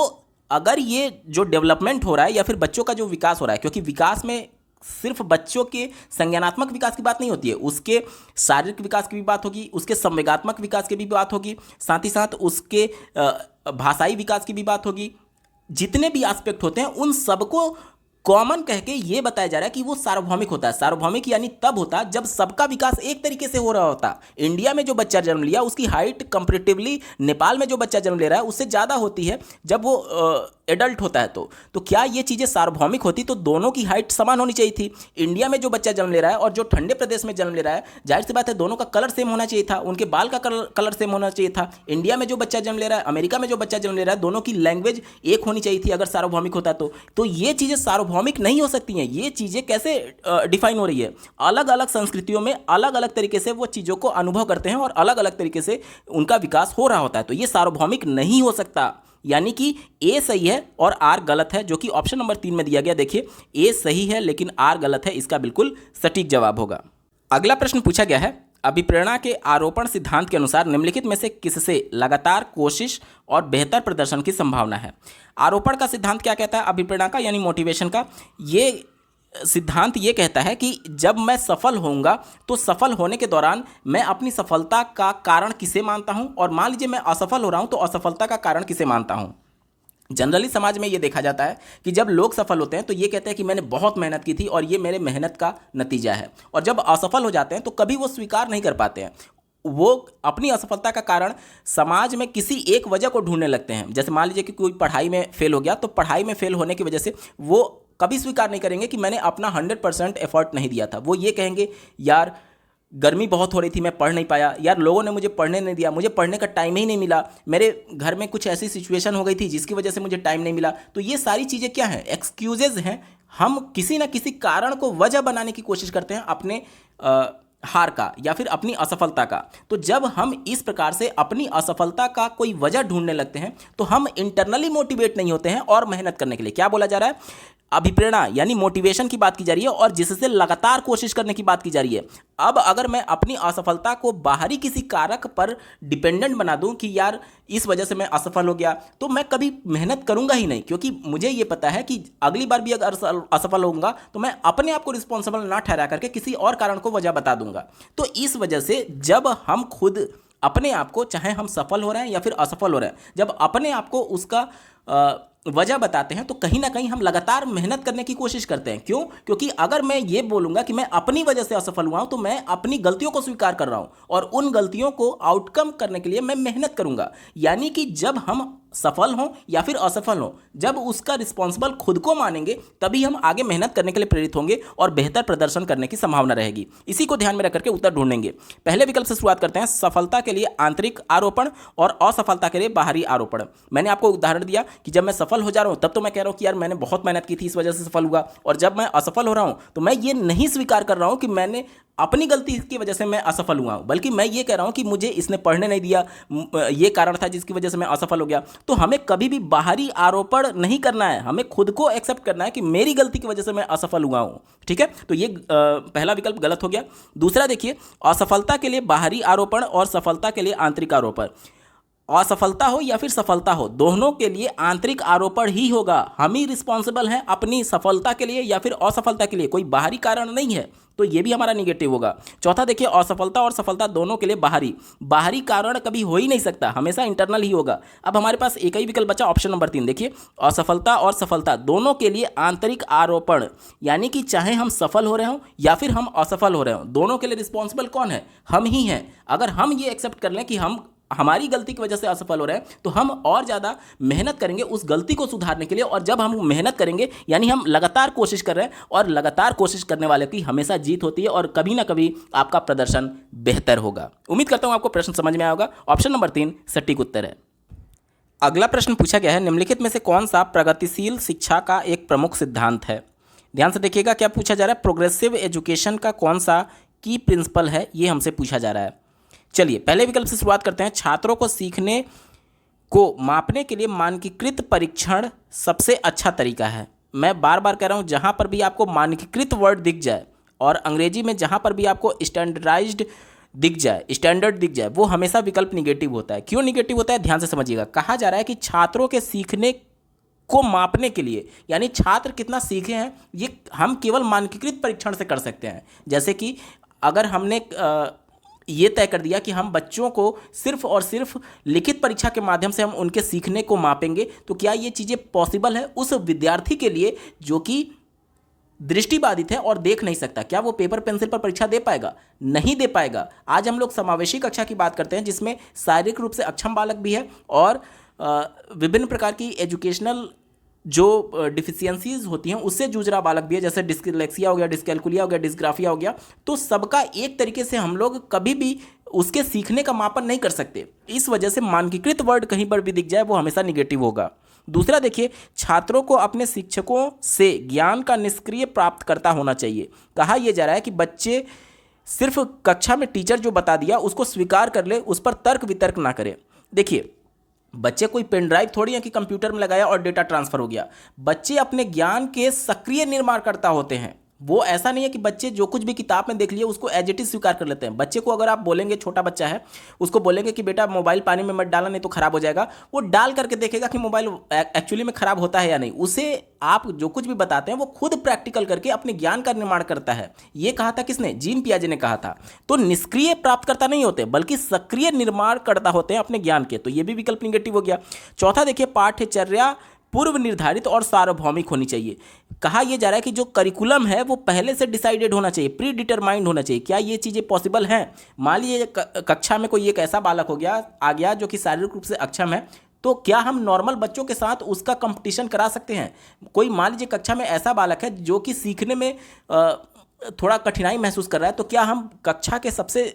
अगर ये जो डेवलपमेंट हो रहा है या फिर बच्चों का जो विकास हो रहा है, क्योंकि विकास में सिर्फ बच्चों के संज्ञानात्मक विकास की बात नहीं होती है, उसके शारीरिक विकास की भी बात होगी, उसके संवेगात्मक विकास की भी बात होगी, साथ ही साथ उसके भाषाई विकास की भी बात होगी। जितने भी एस्पेक्ट होते हैं उन सबको कॉमन कह के ये बताया जा रहा है कि वो सार्वभौमिक होता है। सार्वभौमिक यानी तब होता जब सबका विकास एक तरीके से हो रहा होता। इंडिया में जो बच्चा जन्म लिया उसकी हाइट कंपैरेटिवली नेपाल में जो बच्चा जन्म ले रहा है उससे ज़्यादा होती है जब वो एडल्ट होता है। तो क्या ये चीज़ें सार्वभौमिक होती तो दोनों की हाइट समान होनी चाहिए थी। इंडिया में जो बच्चा जन्म ले रहा है और जो ठंडे प्रदेश में जन्म ले रहा है, जाहिर सी बात है दोनों का कलर सेम होना चाहिए था, उनके बाल का कलर सेम होना चाहिए था। इंडिया में जो बच्चा जन्म ले रहा है, अमेरिका में जो बच्चा जन्म ले रहा है, दोनों की लैंग्वेज एक होनी चाहिए थी अगर सार्वभौमिक होता तो ये चीज़ें सार्वभौमिक नहीं हो सकती हैं। ये चीज़ें कैसे डिफाइन हो रही है, अलग अलग संस्कृतियों में अलग अलग तरीके से वो चीज़ों को अनुभव करते हैं और अलग अलग तरीके से उनका विकास हो रहा होता है। तो ये सार्वभौमिक नहीं हो सकता। यानी कि ए सही है और आर गलत है, जो कि ऑप्शन नंबर 3 में दिया गया। देखिए ए सही है लेकिन आर गलत है, इसका बिल्कुल सटीक जवाब होगा। अगला प्रश्न पूछा गया है, अभिप्रेरणा के आरोपण सिद्धांत के अनुसार निम्नलिखित में से किससे लगातार कोशिश और बेहतर प्रदर्शन की संभावना है। आरोपण का सिद्धांत क्या कहता है, अभिप्रेरणा का यानी मोटिवेशन का। ये सिद्धांत ये कहता है कि जब मैं सफल होऊंगा तो सफल होने के दौरान मैं अपनी सफलता का कारण किसे मानता हूं, और मान लीजिए मैं असफल हो रहा हूं तो असफलता का कारण किसे मानता हूं। जनरली समाज में ये देखा जाता है कि जब लोग सफल होते हैं तो ये कहते हैं कि मैंने बहुत मेहनत की थी और ये मेरे मेहनत का नतीजा है, और जब असफल हो जाते हैं तो कभी वो स्वीकार नहीं कर पाते हैं। वो अपनी असफलता का कारण समाज में किसी एक वजह को ढूंढने लगते हैं। जैसे मान लीजिए कि कोई पढ़ाई में फेल हो गया तो पढ़ाई में फेल होने की वजह से वो कभी स्वीकार नहीं करेंगे कि मैंने अपना 100% एफर्ट नहीं दिया था। वो ये कहेंगे यार गर्मी बहुत हो रही थी, मैं पढ़ नहीं पाया, यार लोगों ने मुझे पढ़ने नहीं दिया, मुझे पढ़ने का टाइम ही नहीं मिला, मेरे घर में कुछ ऐसी सिचुएशन हो गई थी जिसकी वजह से मुझे टाइम नहीं मिला। तो ये सारी चीज़ें क्या हैं, एक्सक्यूजेज हैं। हम किसी ना किसी कारण को वजह बनाने की कोशिश करते हैं अपने हार का या फिर अपनी असफलता का। तो जब हम इस प्रकार से अपनी असफलता का कोई वजह ढूंढने लगते हैं तो हम इंटरनली मोटिवेट नहीं होते हैं और मेहनत करने के लिए। क्या बोला जा रहा है, अभिप्रेरणा यानी मोटिवेशन की बात की जा रही है और जिससे लगातार कोशिश करने की बात की जा रही है। अब अगर मैं अपनी असफलता को बाहरी किसी कारक पर डिपेंडेंट बना दूं कि यार इस वजह से मैं असफल हो गया, तो मैं कभी मेहनत करूंगा ही नहीं, क्योंकि मुझे ये पता है कि अगली बार भी अगर असफल होऊंगा तो मैं अपने आप को रिस्पॉन्सिबल ना ठहरा करके किसी और कारण को वजह बता दूंगा। तो इस वजह से जब हम खुद अपने आप को, चाहे हम सफल हो रहे हैं या फिर असफल हो रहे हैं, जब अपने आप को उसका वजह बताते हैं तो कहीं ना कहीं हम लगातार मेहनत करने की कोशिश करते हैं। क्यों? क्योंकि अगर मैं ये बोलूंगा कि मैं अपनी वजह से असफल हुआ हूं तो मैं अपनी गलतियों को स्वीकार कर रहा हूं और उन गलतियों को आउटकम करने के लिए मैं मेहनत करूंगा। यानी कि जब हम सफल हों या फिर असफल हों, जब उसका रिस्पॉन्सिबल खुद को मानेंगे तभी हम आगे मेहनत करने के लिए प्रेरित होंगे और बेहतर प्रदर्शन करने की संभावना रहेगी। इसी को ध्यान में रख करके उत्तर ढूंढेंगे। पहले विकल्प से शुरुआत करते हैं, सफलता के लिए आंतरिक आरोपण और असफलता के लिए बाहरी आरोपण। मैंने आपको उदाहरण दिया कि जब मैं सफल हो जा रहा हूं तब तो मैं कह रहा हूं कि यार मैंने बहुत मेहनत की थी इस वजह से सफल हुआ, और जब मैं असफल हो रहा हूं तो मैं ये नहीं स्वीकार कर रहा हूं कि मैंने अपनी गलती की वजह से मैं असफल हुआ हूं, बल्कि मैं ये कह रहा हूं कि मुझे इसने पढ़ने नहीं दिया, ये कारण था जिसकी वजह से मैं असफल हो गया। तो हमें कभी भी बाहरी आरोपण नहीं करना है, हमें खुद को एक्सेप्ट करना है कि मेरी गलती की वजह से मैं असफल हुआ हूं। ठीक है, तो ये पहला विकल्प गलत हो गया। दूसरा देखिए, असफलता के लिए बाहरी आरोपण और सफलता के लिए आंतरिक आरोपण। असफलता हो या फिर सफलता हो, दोनों के लिए आंतरिक आरोपण ही होगा। हम ही रिस्पॉन्सिबल हैं अपनी सफलता के लिए या फिर असफलता के लिए, कोई बाहरी कारण नहीं है, तो ये भी हमारा निगेटिव होगा। चौथा देखिए, असफलता और सफलता दोनों के लिए बाहरी कारण कभी हो ही नहीं सकता, हमेशा इंटरनल ही होगा। अब हमारे पास एक ही विकल्प बचा, ऑप्शन नंबर 3 देखिए, असफलता और सफलता दोनों के लिए आंतरिक आरोपण। यानी कि चाहे हम सफल हो रहे हों या फिर हम असफल हो रहे हों, दोनों के लिए रिस्पॉन्सिबल कौन है? हम ही हैं। अगर हम ये एक्सेप्ट कर लें कि हमारी गलती की वजह से असफल हो रहे हैं तो हम और ज़्यादा मेहनत करेंगे उस गलती को सुधारने के लिए, और जब हम मेहनत करेंगे यानी हम लगातार कोशिश कर रहे हैं, और लगातार कोशिश करने वाले की हमेशा जीत होती है और कभी ना कभी आपका प्रदर्शन बेहतर होगा। उम्मीद करता हूं आपको प्रश्न समझ में आएगा। ऑप्शन नंबर 3 सटीक उत्तर है। अगला प्रश्न पूछा गया है, निम्नलिखित में से कौन सा प्रगतिशील शिक्षा का एक प्रमुख सिद्धांत है? ध्यान से देखिएगा, क्या पूछा जा रहा है, प्रोग्रेसिव एजुकेशन का कौन सा की प्रिंसिपल है, ये हमसे पूछा जा रहा है। चलिए पहले विकल्प से शुरुआत करते हैं, छात्रों को सीखने को मापने के लिए मानकीकृत परीक्षण सबसे अच्छा तरीका है। मैं बार बार कह रहा हूं, जहां पर भी आपको मानकीकृत वर्ड दिख जाए और अंग्रेजी में जहां पर भी आपको स्टैंडर्ड दिख जाए, वो हमेशा विकल्प निगेटिव होता है। क्यों निगेटिव होता है, ध्यान से समझिएगा। कहा जा रहा है कि छात्रों के सीखने को मापने के लिए, यानी छात्र कितना सीखे हैं ये हम केवल मानकीकृत परीक्षण से कर सकते हैं। जैसे कि अगर हमने ये तय कर दिया कि हम बच्चों को सिर्फ और सिर्फ लिखित परीक्षा के माध्यम से हम उनके सीखने को मापेंगे, तो क्या ये चीज़ें पॉसिबल है उस विद्यार्थी के लिए जो कि दृष्टिबाधित है और देख नहीं सकता? क्या वो पेपर पेंसिल पर परीक्षा दे पाएगा? नहीं दे पाएगा। आज हम लोग समावेशी कक्षा की बात करते हैं जिसमें शारीरिक रूप से अक्षम बालक भी है और विभिन्न प्रकार की एजुकेशनल जो डिफिशियंसीज होती हैं उससे जूझ रहा बालक भी है, जैसे डिस्लेक्सिया हो गया, डिस्कैल्कुलिया हो गया, डिस्ग्राफिया हो गया। तो सबका एक तरीके से हम लोग कभी भी उसके सीखने का मापन नहीं कर सकते। इस वजह से मानकीकृत वर्ड कहीं पर भी दिख जाए वो हमेशा निगेटिव होगा। दूसरा देखिए, छात्रों को अपने शिक्षकों से ज्ञान का निष्क्रिय प्राप्तकर्ता होना चाहिए। कहा यह जा रहा है कि बच्चे सिर्फ कक्षा में टीचर जो बता दिया उसको स्वीकार कर ले, उस पर तर्क वितर्क ना करे। देखिए, बच्चे कोई पेन ड्राइव थोड़ी है कि कंप्यूटर में लगाया और डेटा ट्रांसफर हो गया। बच्चे अपने ज्ञान के सक्रिय निर्माणकर्ता होते हैं। वो ऐसा नहीं है कि बच्चे जो कुछ भी किताब में देख लिए उसको एज इट इज स्वीकार कर लेते हैं। बच्चे को अगर आप बोलेंगे, छोटा बच्चा है, उसको बोलेंगे कि बेटा मोबाइल पानी में मत डालना नहीं तो खराब हो जाएगा, वो डाल करके देखेगा कि मोबाइल एक्चुअली में खराब होता है या नहीं। उसे आप जो कुछ भी बताते हैं वो खुद प्रैक्टिकल करके अपने ज्ञान का निर्माण करता है। ये कहा था किसने? जीन पियाजे ने कहा था। तो निष्क्रिय प्राप्तकर्ता नहीं होते बल्कि सक्रिय निर्माणकर्ता होते हैं अपने ज्ञान के। तो ये भी विकल्प निगेटिव हो गया। चौथा देखिए, पाठ्यचर्या पूर्व निर्धारित और सार्वभौमिक होनी चाहिए। कहा यह जा रहा है कि जो करिकुलम है वो पहले से डिसाइडेड होना चाहिए, प्री डिटरमाइंड होना चाहिए। क्या ये चीज़ें पॉसिबल हैं? मान लीजिए कक्षा में कोई एक ऐसा बालक आ गया जो कि शारीरिक रूप से अक्षम है, तो क्या हम नॉर्मल बच्चों के साथ उसका कंपटीशन करा सकते हैं? कोई मान लीजिए कक्षा में ऐसा बालक है जो कि सीखने में थोड़ा कठिनाई महसूस कर रहा है, तो क्या हम कक्षा के सबसे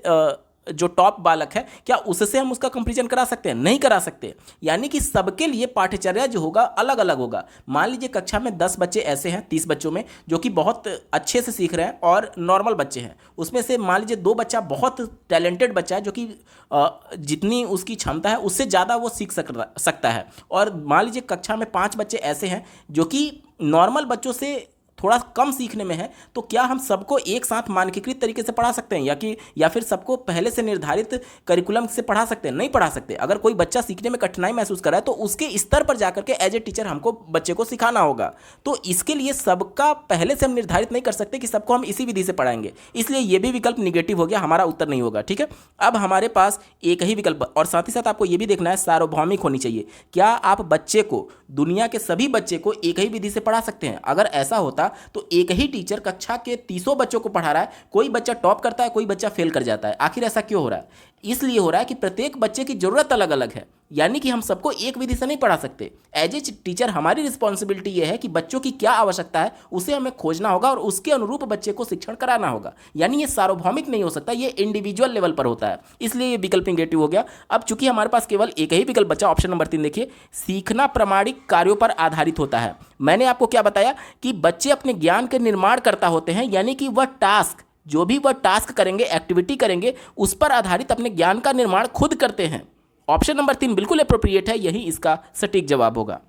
जो टॉप बालक है क्या उससे हम उसका कंपैरिजन करा सकते हैं? नहीं करा सकते। यानी कि सबके लिए पाठ्यचर्या जो होगा अलग अलग होगा। मान लीजिए कक्षा में 10 बच्चे ऐसे हैं 30 बच्चों में जो कि बहुत अच्छे से सीख रहे हैं और नॉर्मल बच्चे हैं, उसमें से मान लीजिए 2 बच्चा बहुत टैलेंटेड बच्चा है जो कि जितनी उसकी क्षमता है उससे ज़्यादा वो सीख सकता है, और मान लीजिए कक्षा में 5 बच्चे ऐसे हैं जो कि नॉर्मल बच्चों से थोड़ा कम सीखने में है, तो क्या हम सबको एक साथ मानकीकृत तरीके से पढ़ा सकते हैं या फिर सबको पहले से निर्धारित करिकुलम से पढ़ा सकते हैं? नहीं पढ़ा सकते। अगर कोई बच्चा सीखने में कठिनाई महसूस कर रहा है तो उसके स्तर पर जाकर के एज ए टीचर हमको बच्चे को सिखाना होगा। तो इसके लिए सबका पहले से हम निर्धारित नहीं कर सकते कि सबको हम इसी विधि से पढ़ाएंगे, इसलिए ये भी विकल्प निगेटिव हो गया, हमारा उत्तर नहीं होगा। ठीक है, अब हमारे पास एक ही विकल्प, और साथ ही साथ आपको ये भी देखना है सार्वभौमिक होनी चाहिए। क्या आप बच्चे को, दुनिया के सभी बच्चे को एक ही विधि से पढ़ा सकते हैं? अगर ऐसा होता तो एक ही टीचर कक्षा के 30 बच्चों को पढ़ा रहा है, कोई बच्चा टॉप करता है, कोई बच्चा फेल कर जाता है। आखिर ऐसा क्यों हो रहा है? इसलिए हो रहा है कि प्रत्येक बच्चे की जरूरत अलग अलग है, यानी कि हम सबको एक विधि से नहीं पढ़ा सकते। एज ए टीचर हमारी रिस्पॉन्सिबिलिटी ये है कि बच्चों की क्या आवश्यकता है उसे हमें खोजना होगा और उसके अनुरूप बच्चे को शिक्षण कराना होगा। यानी ये सार्वभौमिक नहीं हो सकता, ये इंडिविजुअल लेवल पर होता है, इसलिए ये विकल्प निगेटिव हो गया। अब चूंकि हमारे पास केवल एक ही विकल्प बचा, ऑप्शन नंबर 3 देखिए, सीखना प्रामाणिक कार्यों पर आधारित होता है। मैंने आपको क्या बताया कि बच्चे अपने ज्ञान के निर्माण करता होते हैं, यानी कि वह टास्क, जो भी वह टास्क करेंगे, एक्टिविटी करेंगे, उस पर आधारित अपने ज्ञान का निर्माण खुद करते हैं। ऑप्शन नंबर 3 बिल्कुल अप्रोप्रिएट है, यही इसका सटीक जवाब होगा।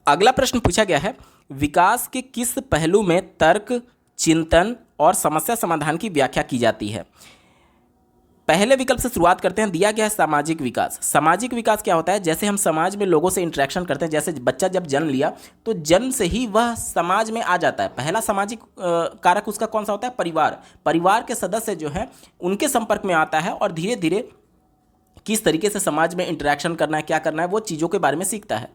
अगला प्रश्न पूछा गया है, विकास के किस पहलू में तर्क, चिंतन और समस्या समाधान की व्याख्या की जाती है? पहले विकल्प से शुरुआत करते हैं, दिया गया है सामाजिक विकास। सामाजिक विकास क्या होता है? जैसे हम समाज में लोगों से इंटरेक्शन करते हैं, जैसे बच्चा जब जन्म लिया तो जन्म से ही वह समाज में आ जाता है। पहला सामाजिक कारक उसका कौन सा होता है? परिवार। परिवार के सदस्य जो हैं उनके संपर्क में आता है और धीरे धीरे किस तरीके से समाज में इंटरेक्शन करना है, क्या करना है, वो चीज़ों के बारे में सीखता है।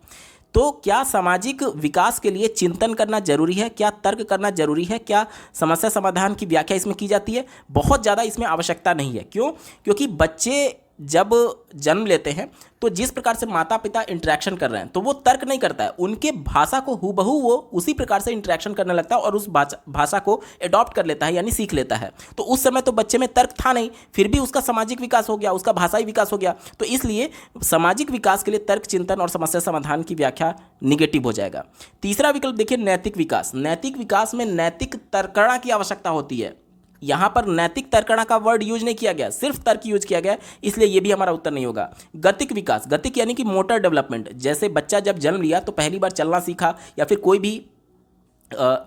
तो क्या सामाजिक विकास के लिए चिंतन करना जरूरी है? क्या तर्क करना जरूरी है? क्या समस्या समाधान की व्याख्या इसमें की जाती है? बहुत ज़्यादा इसमें आवश्यकता नहीं है। क्यों? क्योंकि बच्चे जब जन्म लेते हैं तो जिस प्रकार से माता पिता इंटरेक्शन कर रहे हैं तो वो तर्क नहीं करता है, उनके भाषा को हूबहू वो उसी प्रकार से इंटरेक्शन करने लगता है और उस भाषा को एडॉप्ट कर लेता है, यानी सीख लेता है। तो उस समय तो बच्चे में तर्क था नहीं, फिर भी उसका सामाजिक विकास हो गया, उसका भाषाई विकास हो गया। तो इसलिए सामाजिक विकास के लिए तर्क, चिंतन और समस्या समाधान की व्याख्या निगेटिव हो जाएगा। तीसरा विकल्प देखिए, नैतिक विकास। नैतिक विकास में नैतिक तर्कणा की आवश्यकता होती है। यहां पर नैतिक तर्कणा का वर्ड यूज नहीं किया गया, सिर्फ तर्क यूज किया गया, इसलिए यह भी हमारा उत्तर नहीं होगा। गतिक विकास, गतिक यानी कि मोटर डेवलपमेंट। जैसे बच्चा जब जन्म लिया तो पहली बार चलना सीखा या फिर कोई भी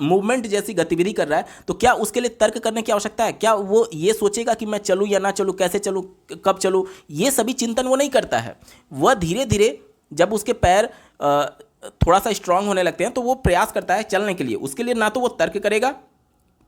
मूवमेंट जैसी गतिविधि कर रहा है, तो क्या उसके लिए तर्क करने की आवश्यकता है? क्या वो ये सोचेगा कि मैं चलूँ या ना चलूँ, कैसे चलूँ, कब चलूँ? ये सभी चिंतन वो नहीं करता है। वह धीरे धीरे जब उसके पैर थोड़ा सा स्ट्रांग होने लगते हैं तो वो प्रयास करता है चलने के लिए। उसके लिए ना तो वो तर्क करेगा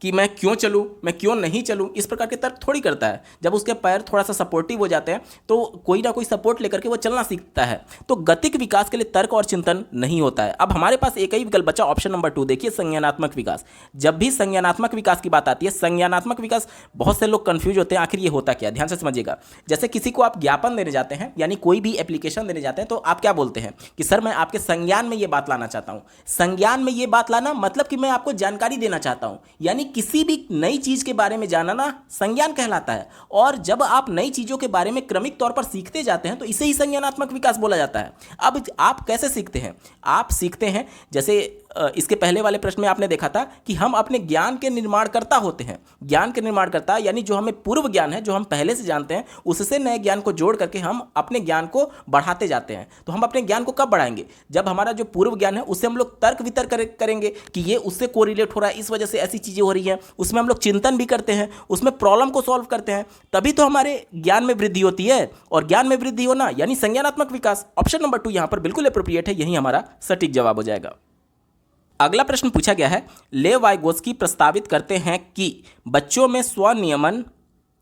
कि मैं क्यों चलूँ, मैं क्यों नहीं चलूँ, इस प्रकार के तर्क थोड़ी करता है। जब उसके पैर थोड़ा सा सपोर्टिव हो जाते हैं तो कोई ना कोई सपोर्ट लेकर के वो चलना सीखता है। तो गतिक विकास के लिए तर्क और चिंतन नहीं होता है। अब हमारे पास एक ही विकल्प बचा, ऑप्शन नंबर 2 देखिए, संज्ञानात्मक विकास। जब भी संज्ञानात्मक विकास की बात आती है, संज्ञानात्मक विकास, बहुत से लोग कंफ्यूज होते हैं आखिर ये होता क्या। ध्यान से समझिएगा, जैसे किसी को आप ज्ञापन देने जाते हैं, यानी कोई भी एप्लीकेशन देने जाते हैं, तो आप क्या बोलते हैं कि सर मैं आपके संज्ञान में ये बात लाना चाहता हूँ। संज्ञान में ये बात लाना मतलब कि मैं आपको जानकारी देना चाहता हूँ, यानी किसी भी नई चीज के बारे में जानना संज्ञान कहलाता है। और जब आप नई चीजों के बारे में क्रमिक तौर पर सीखते जाते हैं तो इसे ही संज्ञानात्मक विकास बोला जाता है। अब आप कैसे सीखते हैं? आप सीखते हैं, जैसे इसके पहले वाले प्रश्न में आपने देखा था कि हम अपने ज्ञान के निर्माणकर्ता होते हैं। ज्ञान के निर्माणकर्ता यानी जो हमें पूर्व ज्ञान है, जो हम पहले से जानते हैं, उससे नए ज्ञान को जोड़ करके हम अपने ज्ञान को बढ़ाते जाते हैं। तो हम अपने ज्ञान को कब बढ़ाएंगे? जब हमारा जो पूर्व ज्ञान है उससे हम लोग तर्क वितर्क करेंगे कि ये उससे कोरिलेट हो रहा है, इस वजह से ऐसी चीजें हो रही हैं। उसमें हम लोग चिंतन भी करते हैं, उसमें प्रॉब्लम को सॉल्व करते हैं, तभी तो हमारे ज्ञान में वृद्धि होती है। और ज्ञान में वृद्धि होना यानी संज्ञानात्मक विकास। ऑप्शन नंबर 2 यहां पर बिल्कुल एप्रोप्रिएट है, यही हमारा सटीक जवाब हो जाएगा। अगला प्रश्न पूछा गया है, लेव वाइगोत्स्की प्रस्तावित करते हैं कि बच्चों में स्वनियमन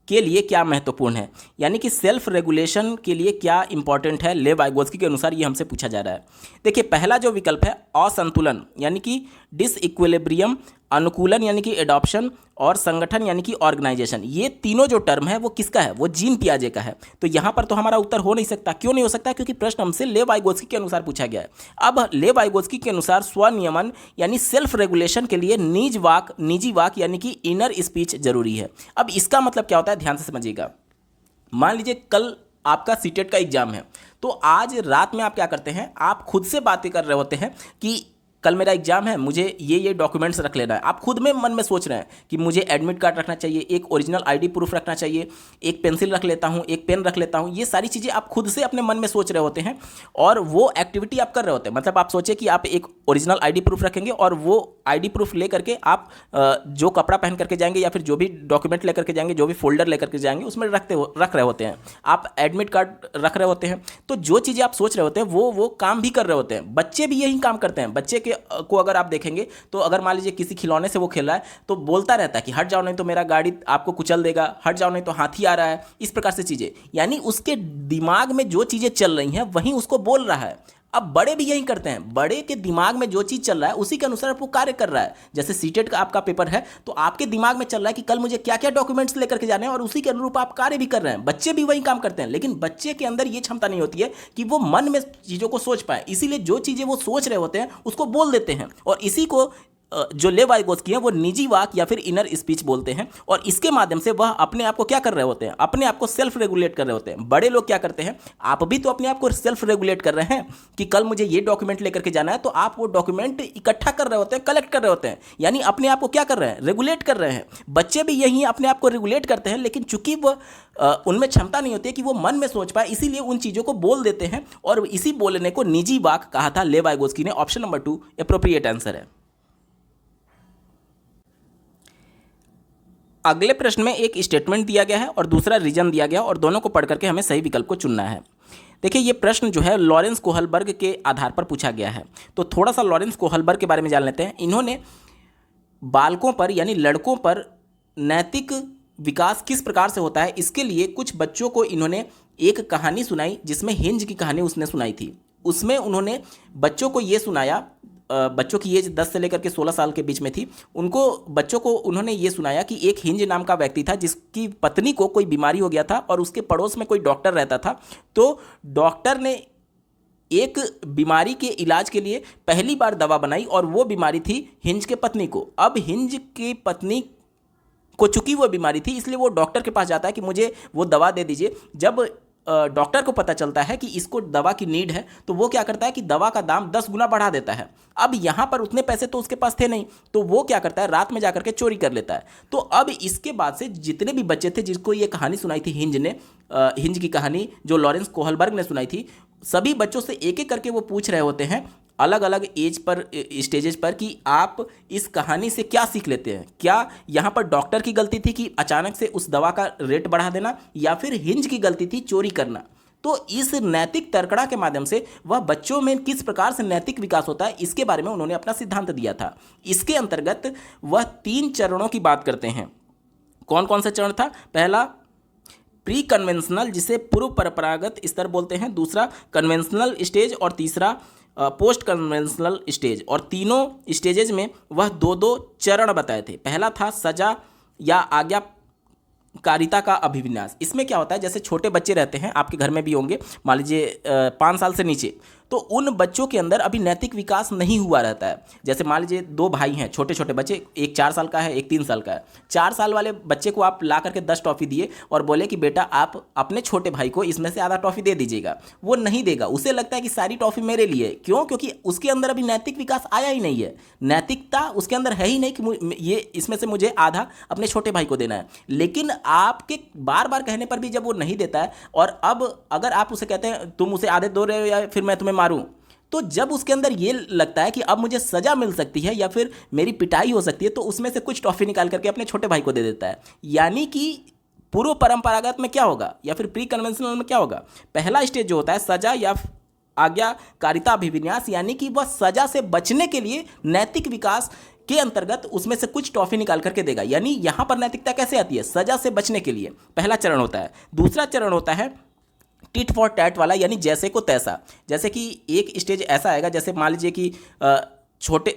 के लिए क्या महत्वपूर्ण है, यानी कि सेल्फ रेगुलेशन के लिए क्या इंपॉर्टेंट है लेव वाइगोत्स्की के अनुसार, ये हमसे पूछा जा रहा है। देखिए, पहला जो विकल्प है असंतुलन यानी कि डिसइक्विलिब्रियम, अनुकूलन यानी कि एडॉप्शन, और संगठन यानी कि ऑर्गेनाइजेशन, ये तीनों जो टर्म है वो किसका है? वो जीन पियाजे का है। तो यहाँ पर तो हमारा उत्तर हो नहीं सकता। क्यों नहीं हो सकता? क्योंकि प्रश्न हमसे लेव वाइगोत्स्की के अनुसार पूछा गया है। अब लेव वाइगोत्स्की के अनुसार स्वनियमन यानी सेल्फ रेगुलेशन के लिए निजी वाक यानी कि इनर स्पीच जरूरी है। अब इसका मतलब क्या होता है, ध्यान से समझिएगा। मान लीजिए कल आपका सीटेट का एग्जाम है, तो आज रात में आप क्या करते हैं, आप खुद से बातें कर रहे होते हैं कि कल मेरा एग्जाम है, मुझे ये डॉक्यूमेंट्स रख लेना है। आप खुद में मन में सोच रहे हैं कि मुझे एडमिट कार्ड रखना चाहिए, एक ओरिजिनल आईडी प्रूफ रखना चाहिए, एक पेंसिल रख लेता हूँ, एक पेन रख लेता हूँ। ये सारी चीज़ें आप खुद से अपने मन में सोच रहे होते हैं और वो एक्टिविटी आप कर रहे होते हैं। मतलब आप सोचिए कि आप एक ओरिजिनल आईडी प्रूफ रखेंगे और वो आईडी प्रूफ ले करके आप जो कपड़ा पहन करके जाएंगे या फिर जो भी डॉक्यूमेंट लेकर के जाएंगे, जो भी फोल्डर लेकर के जाएंगे, उसमें रख रहे होते हैं। आप एडमिट कार्ड रख रहे होते हैं। तो जो चीज़ें आप सोच रहे होते हैं वो काम भी कर रहे होते हैं। बच्चे भी यही काम करते हैं। बच्चे को अगर आप देखेंगे तो अगर मान लीजिए किसी खिलौने से वो खेल रहा है तो बोलता रहता है कि हट जाओ नहीं तो मेरा गाड़ी आपको कुचल देगा, हट जाओ नहीं तो हाथी आ रहा है, इस प्रकार से चीज़ें। यानी उसके दिमाग में जो चीज़ें चल रही हैं वहीं उसको बोल रहा है। अब बड़े भी यही करते हैं। बड़े के दिमाग में जो चीज़ चल रहा है उसी के अनुसार वो कार्य कर रहा है। जैसे सीटेट का आपका पेपर है तो आपके दिमाग में चल रहा है कि कल मुझे क्या क्या डॉक्यूमेंट्स लेकर के जाने हैं और उसी के अनुरूप आप कार्य भी कर रहे हैं। बच्चे भी वही काम करते हैं, लेकिन बच्चे के अंदर ये क्षमता नहीं होती है कि वो मन में चीज़ों को सोच पाए। इसीलिए जो चीज़ें वो सोच रहे होते हैं उसको बोल देते हैं और इसी को जो लेव वाइगोत्स्की है वो निजी वाक या फिर इनर स्पीच बोलते हैं। और इसके माध्यम से वह अपने आप को क्या कर रहे होते हैं, अपने आप को सेल्फ रेगुलेट कर रहे होते हैं। बड़े लोग क्या करते हैं, आप भी तो अपने आप को सेल्फ रेगुलेट कर रहे हैं कि कल मुझे ये डॉक्यूमेंट लेकर के जाना है, तो आप वो डॉक्यूमेंट इकट्ठा कर रहे होते हैं, कलेक्ट कर रहे होते हैं, यानी अपने आप को क्या कर रहे हैं, रेगुलेट कर रहे हैं। बच्चे भी यही अपने आप को रेगुलेट करते हैं, लेकिन चूंकि वह उनमें क्षमता नहीं होती है कि वो मन में सोच पाए, इसीलिए उन चीज़ों को बोल देते हैं और इसी बोलने को निजी वाक कहा था लेव वाइगोत्स्की ने। ऑप्शन नंबर 2 एप्रोप्रिएट आंसर है। अगले प्रश्न में एक स्टेटमेंट दिया गया है और दूसरा रीजन दिया गया और दोनों को पढ़ करके हमें सही विकल्प को चुनना है। देखिए ये प्रश्न जो है लॉरेंस कोहलबर्ग के आधार पर पूछा गया है। तो थोड़ा सा लॉरेंस कोहलबर्ग के बारे में जान लेते हैं। इन्होंने बालकों पर यानी लड़कों पर नैतिक विकास किस प्रकार से होता है, इसके लिए कुछ बच्चों को इन्होंने एक कहानी सुनाई, जिसमें हिंज की कहानी उसने सुनाई थी। उसमें उन्होंने बच्चों को ये सुनाया, बच्चों की एज 10 से लेकर के 16 साल के बीच में थी, उनको बच्चों को उन्होंने ये सुनाया कि एक हिंज नाम का व्यक्ति था जिसकी पत्नी को कोई बीमारी हो गया था और उसके पड़ोस में कोई डॉक्टर रहता था। तो डॉक्टर ने एक बीमारी के इलाज के लिए पहली बार दवा बनाई और वो बीमारी थी हिंज के पत्नी को। अब हिंज की पत्नी को चूंकि वो बीमारी थी इसलिए वो डॉक्टर के पास जाता है कि मुझे वो दवा दे दीजिए। जब डॉक्टर को पता चलता है कि इसको दवा की नीड है तो वो क्या करता है कि दवा का दाम 10 गुना बढ़ा देता है। अब यहाँ पर उतने पैसे तो उसके पास थे नहीं, तो वो क्या करता है, रात में जाकर के चोरी कर लेता है। तो अब इसके बाद से जितने भी बच्चे थे जिसको ये कहानी सुनाई थी हिंज ने, हिंज की कहानी जो लॉरेंस कोहलबर्ग ने सुनाई थी, सभी बच्चों से एक एक करके वो पूछ रहे होते हैं अलग अलग एज पर, स्टेजेस पर, कि आप इस कहानी से क्या सीख लेते हैं। क्या यहाँ पर डॉक्टर की गलती थी कि अचानक से उस दवा का रेट बढ़ा देना, या फिर हिंज की गलती थी चोरी करना। तो इस नैतिक तर्कड़ा के माध्यम से वह बच्चों में किस प्रकार से नैतिक विकास होता है इसके बारे में उन्होंने अपना सिद्धांत दिया था। इसके अंतर्गत वह 3 चरणों की बात करते हैं। कौन कौन सा चरण था? पहला प्री कन्वेंशनल, जिसे पूर्व परंपरागत स्तर बोलते हैं, दूसरा कन्वेंशनल स्टेज और तीसरा पोस्ट कन्वेंशनल स्टेज। और तीनों स्टेजेज में वह 2-2 चरण बताए थे। पहला था सजा या आज्ञाकारिता का अभिविन्यास। इसमें क्या होता है, जैसे छोटे बच्चे रहते हैं, आपके घर में भी होंगे, मान लीजिए 5 साल से नीचे, तो उन बच्चों के अंदर अभी नैतिक विकास नहीं हुआ रहता है। जैसे मान लीजिए 2 भाई हैं, छोटे छोटे बच्चे, एक 4 साल का है, एक 3 साल का है। 4 साल वाले बच्चे को आप ला करके 10 टॉफ़ी दिए और बोले कि बेटा आप अपने छोटे भाई को इसमें से आधा टॉफ़ी दे दीजिएगा, वो नहीं देगा। उसे लगता है कि सारी टॉफ़ी मेरे लिए। क्यों? क्योंकि उसके अंदर अभी नैतिक विकास आया ही नहीं है। नैतिकता उसके अंदर है ही नहीं कि ये इसमें से मुझे आधा अपने छोटे भाई को देना है। लेकिन आपके बार बार कहने पर भी जब वो नहीं देता है, और अब अगर आप उसे कहते हैं तुम उसे आधे दो रहे हो या फिर मैं तुम्हें मारूं, तो जब उसके अंदर ये लगता है कि अब मुझे सजा मिल सकती है या फिर मेरी पिटाई हो सकती है, तो उसमें से कुछ टॉफ़ी निकाल करके अपने छोटे भाई को दे देता है। यानी कि पूर्व परंपरागत में क्या होगा या फिर प्री कन्वेंशनल में क्या होगा, पहला स्टेज जो होता है सजा या आज्ञाकारिता अभिविन्यास, यानी कि वह सजा से बचने के लिए नैतिक विकास के अंतर्गत उसमें से कुछ टॉफ़ी निकाल करके देगा। यानी यहाँ पर नैतिकता कैसे आती है, सजा से बचने के लिए पहला चरण होता है। दूसरा चरण होता है टिट फॉर टैट वाला, यानी जैसे को तैसा। जैसे कि एक स्टेज ऐसा आएगा, जैसे मान लीजिए कि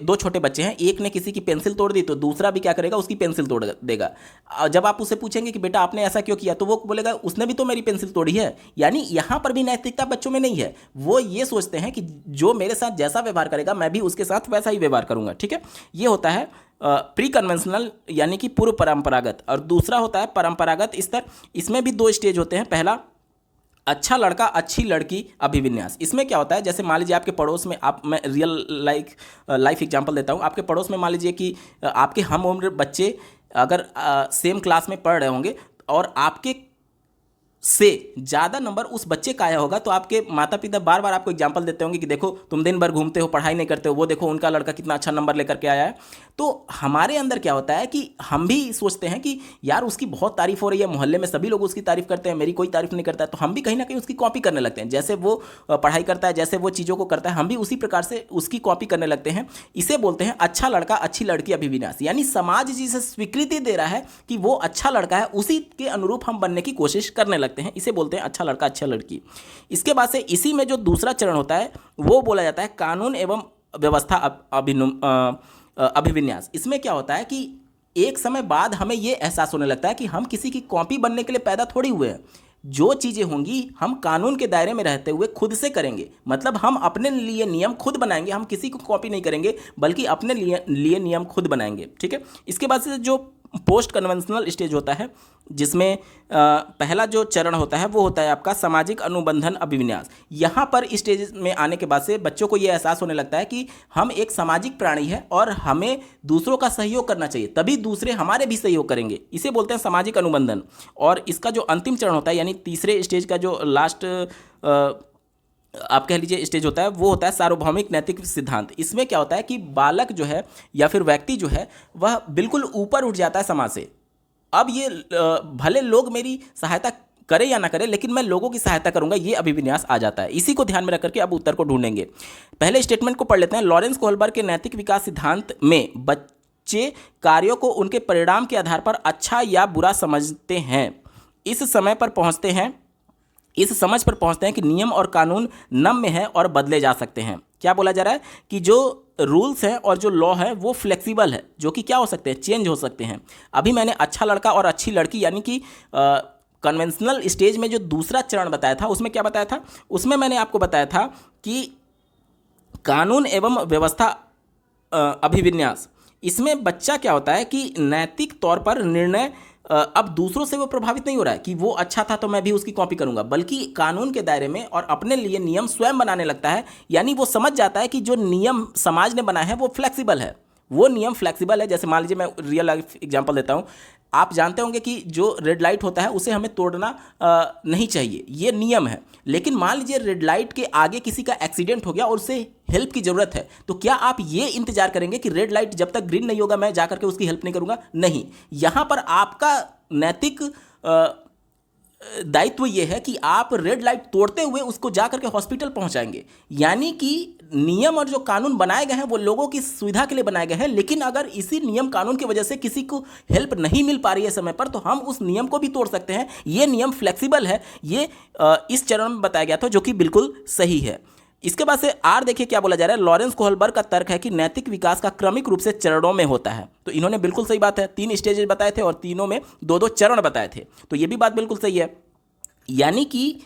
दो छोटे बच्चे हैं, एक ने किसी की पेंसिल तोड़ दी तो दूसरा भी क्या करेगा, उसकी पेंसिल तोड़ देगा। जब आप उससे पूछेंगे कि बेटा आपने ऐसा क्यों किया, तो वो बोलेगा उसने भी तो मेरी पेंसिल तोड़ी है। यानी यहाँ पर भी नैतिकता बच्चों में नहीं है। वो ये सोचते हैं कि जो मेरे साथ जैसा व्यवहार करेगा मैं भी उसके साथ वैसा ही व्यवहार करूँगा। ठीक है, ये होता है प्री कन्वेंशनल यानी कि पूर्व परंपरागत। और दूसरा होता है परंपरागत स्तर। इसमें भी 2 स्टेज होते हैं। पहला अच्छा लड़का अच्छी लड़की अभिविन्यास, इसमें क्या होता है, जैसे मान लीजिए आपके पड़ोस में मैं रियल लाइफ एग्जांपल देता हूँ। आपके पड़ोस में मान लीजिए कि आपके हम उम्र बच्चे अगर सेम क्लास में पढ़ रहे होंगे और आपके से ज़्यादा नंबर उस बच्चे का आया होगा, तो आपके माता पिता बार बार आपको एग्जाम्पल देते होंगे कि देखो तुम दिन भर घूमते हो, पढ़ाई नहीं करते हो, वो देखो उनका लड़का कितना अच्छा नंबर लेकर के आया है। तो हमारे अंदर क्या होता है कि हम भी सोचते हैं कि यार उसकी बहुत तारीफ हो रही है, मोहल्ले में सभी लोग उसकी तारीफ करते हैं, मेरी कोई तारीफ नहीं करता है, तो हम भी कहीं ना कहीं उसकी कॉपी करने लगते हैं। जैसे वो पढ़ाई करता है, जैसे वो चीज़ों को करता है, हम भी उसी प्रकार से उसकी कॉपी करने लगते हैं। इसे बोलते हैं अच्छा लड़का अच्छी लड़की अभिविन्यास, यानी समाज जिसे स्वीकृति दे रहा है कि वो अच्छा लड़का है, उसी के अनुरूप हम बनने की कोशिश करने लगते हैं। इसे बोलते हैं अच्छा लड़का अच्छा लड़की। इसके बाद से इसी में जो दूसरा चरण होता है वो बोला जाता है कानून एवं व्यवस्था अभिविन्यास। इसमें क्या होता है कि एक समय बाद हमें यह एहसास होने लगता है कि हम किसी की कॉपी बनने के लिए पैदा थोड़ी हुए हैं। जो चीज़ें होंगी हम कानून के दायरे में रहते हुए खुद से करेंगे, मतलब हम अपने लिए नियम खुद बनाएंगे, हम किसी को कॉपी नहीं करेंगे बल्कि अपने लिए नियम खुद बनाएंगे। ठीक है। इसके बाद से जो पोस्ट कन्वेंशनल स्टेज होता है, जिसमें पहला जो चरण होता है वो होता है आपका सामाजिक अनुबंधन अभिविन्यास। यहाँ पर स्टेज में आने के बाद से बच्चों को ये एहसास होने लगता है कि हम एक सामाजिक प्राणी है और हमें दूसरों का सहयोग करना चाहिए, तभी दूसरे हमारे भी सहयोग करेंगे। इसे बोलते हैं सामाजिक अनुबंधन। और इसका जो अंतिम चरण होता है, यानी तीसरे स्टेज का जो लास्ट आप कह लीजिए स्टेज होता है, वो होता है सार्वभौमिक नैतिक सिद्धांत। इसमें क्या होता है कि बालक जो है या फिर व्यक्ति जो है वह बिल्कुल ऊपर उठ जाता है समाज से। अब ये भले लोग मेरी सहायता करे या ना करे, लेकिन मैं लोगों की सहायता करूंगा, ये अभिविन्यास आ जाता है। इसी को ध्यान में रख करके अब उत्तर को ढूंढेंगे। पहले स्टेटमेंट को पढ़ लेते हैं। लॉरेंस कोहलबर्ग के नैतिक विकास सिद्धांत में बच्चे कार्यों को उनके परिणाम के आधार पर अच्छा या बुरा समझते हैं। इस समझ पर पहुंचते हैं कि नियम और कानून नम्य है और बदले जा सकते हैं। क्या बोला जा रहा है कि जो रूल्स हैं और जो लॉ है वो फ्लेक्सिबल है, जो कि क्या हो सकते हैं, चेंज हो सकते हैं। अभी मैंने अच्छा लड़का और अच्छी लड़की यानी कि कन्वेंशनल स्टेज में जो दूसरा चरण बताया था, उसमें क्या बताया था, उसमें मैंने आपको बताया था कि कानून एवं व्यवस्था अभिविन्यास। इसमें बच्चा क्या होता है कि नैतिक तौर पर निर्णय अब दूसरों से वो प्रभावित नहीं हो रहा है कि वो अच्छा था तो मैं भी उसकी कॉपी करूंगा, बल्कि कानून के दायरे में और अपने लिए नियम स्वयं बनाने लगता है। यानी वो समझ जाता है कि जो नियम समाज ने बनाए हैं वो फ्लेक्सिबल है, वो नियम फ्लेक्सिबल है। जैसे मान लीजिए मैं रियल लाइफ एग्जांपल देता हूँ। आप जानते होंगे कि जो रेड लाइट होता है उसे हमें तोड़ना नहीं चाहिए, ये नियम है। लेकिन मान लीजिए रेड लाइट के आगे किसी का एक्सीडेंट हो गया और उसे हेल्प की ज़रूरत है, तो क्या आप ये इंतजार करेंगे कि रेड लाइट जब तक ग्रीन नहीं होगा मैं जा करके उसकी हेल्प नहीं करूंगा? नहीं। यहाँ पर आपका नैतिक दायित्व ये है कि आप रेड लाइट तोड़ते हुए उसको जा करके हॉस्पिटल पहुंचाएंगे। यानी कि नियम और जो कानून बनाए गए हैं वो लोगों की सुविधा के लिए बनाए गए हैं, लेकिन अगर इसी नियम कानून की वजह से किसी को हेल्प नहीं मिल पा रही है समय पर, तो हम उस नियम को भी तोड़ सकते हैं। ये नियम फ्लेक्सिबल है, ये इस चरण में बताया गया था, जो कि बिल्कुल सही है। इसके बाद से आर देखिए क्या बोला जा रहा है। लॉरेंस कोहलबर्ग का तर्क है कि नैतिक विकास का क्रमिक रूप से चरणों में होता है। तो इन्होंने बिल्कुल सही बात है, 3 स्टेजेस बताए थे और तीनों में 2-2 चरण बताए थे, तो ये भी बात बिल्कुल सही है। यानी कि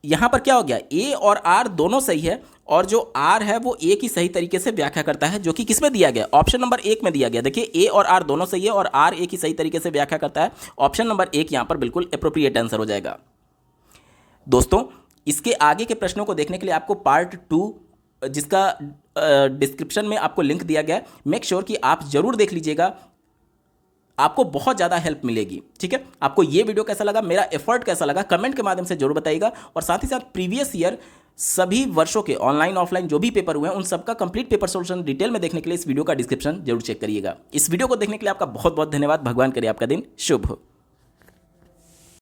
यहां पर क्या हो गया, ए और आर दोनों सही है, और जो आर है वो ए की सही तरीके से व्याख्या करता है, जो कि किसमें दिया गया, ऑप्शन नंबर 1 में दिया गया। देखिए ए और आर दोनों सही है और आर ए की सही तरीके से व्याख्या करता है। ऑप्शन नंबर 1 यहां पर बिल्कुल एप्रोप्रिएट आंसर हो जाएगा। दोस्तों, इसके आगे के प्रश्नों को देखने के लिए आपको पार्ट 2, जिसका डिस्क्रिप्शन में आपको लिंक दिया गया है, मेक श्योर कि आप जरूर देख लीजिएगा, आपको बहुत ज़्यादा हेल्प मिलेगी। ठीक है। आपको ये वीडियो कैसा लगा, मेरा एफर्ट कैसा लगा, कमेंट के माध्यम से जरूर बताइएगा। और साथ ही साथ प्रीवियस ईयर सभी वर्षों के ऑनलाइन ऑफलाइन जो भी पेपर हुए हैं उन सबका कंप्लीट पेपर सॉल्यूशन डिटेल में देखने के लिए इस वीडियो का डिस्क्रिप्शन जरूर चेक करिएगा। इस वीडियो को देखने के लिए आपका बहुत बहुत धन्यवाद। भगवान करे आपका दिन शुभ हो।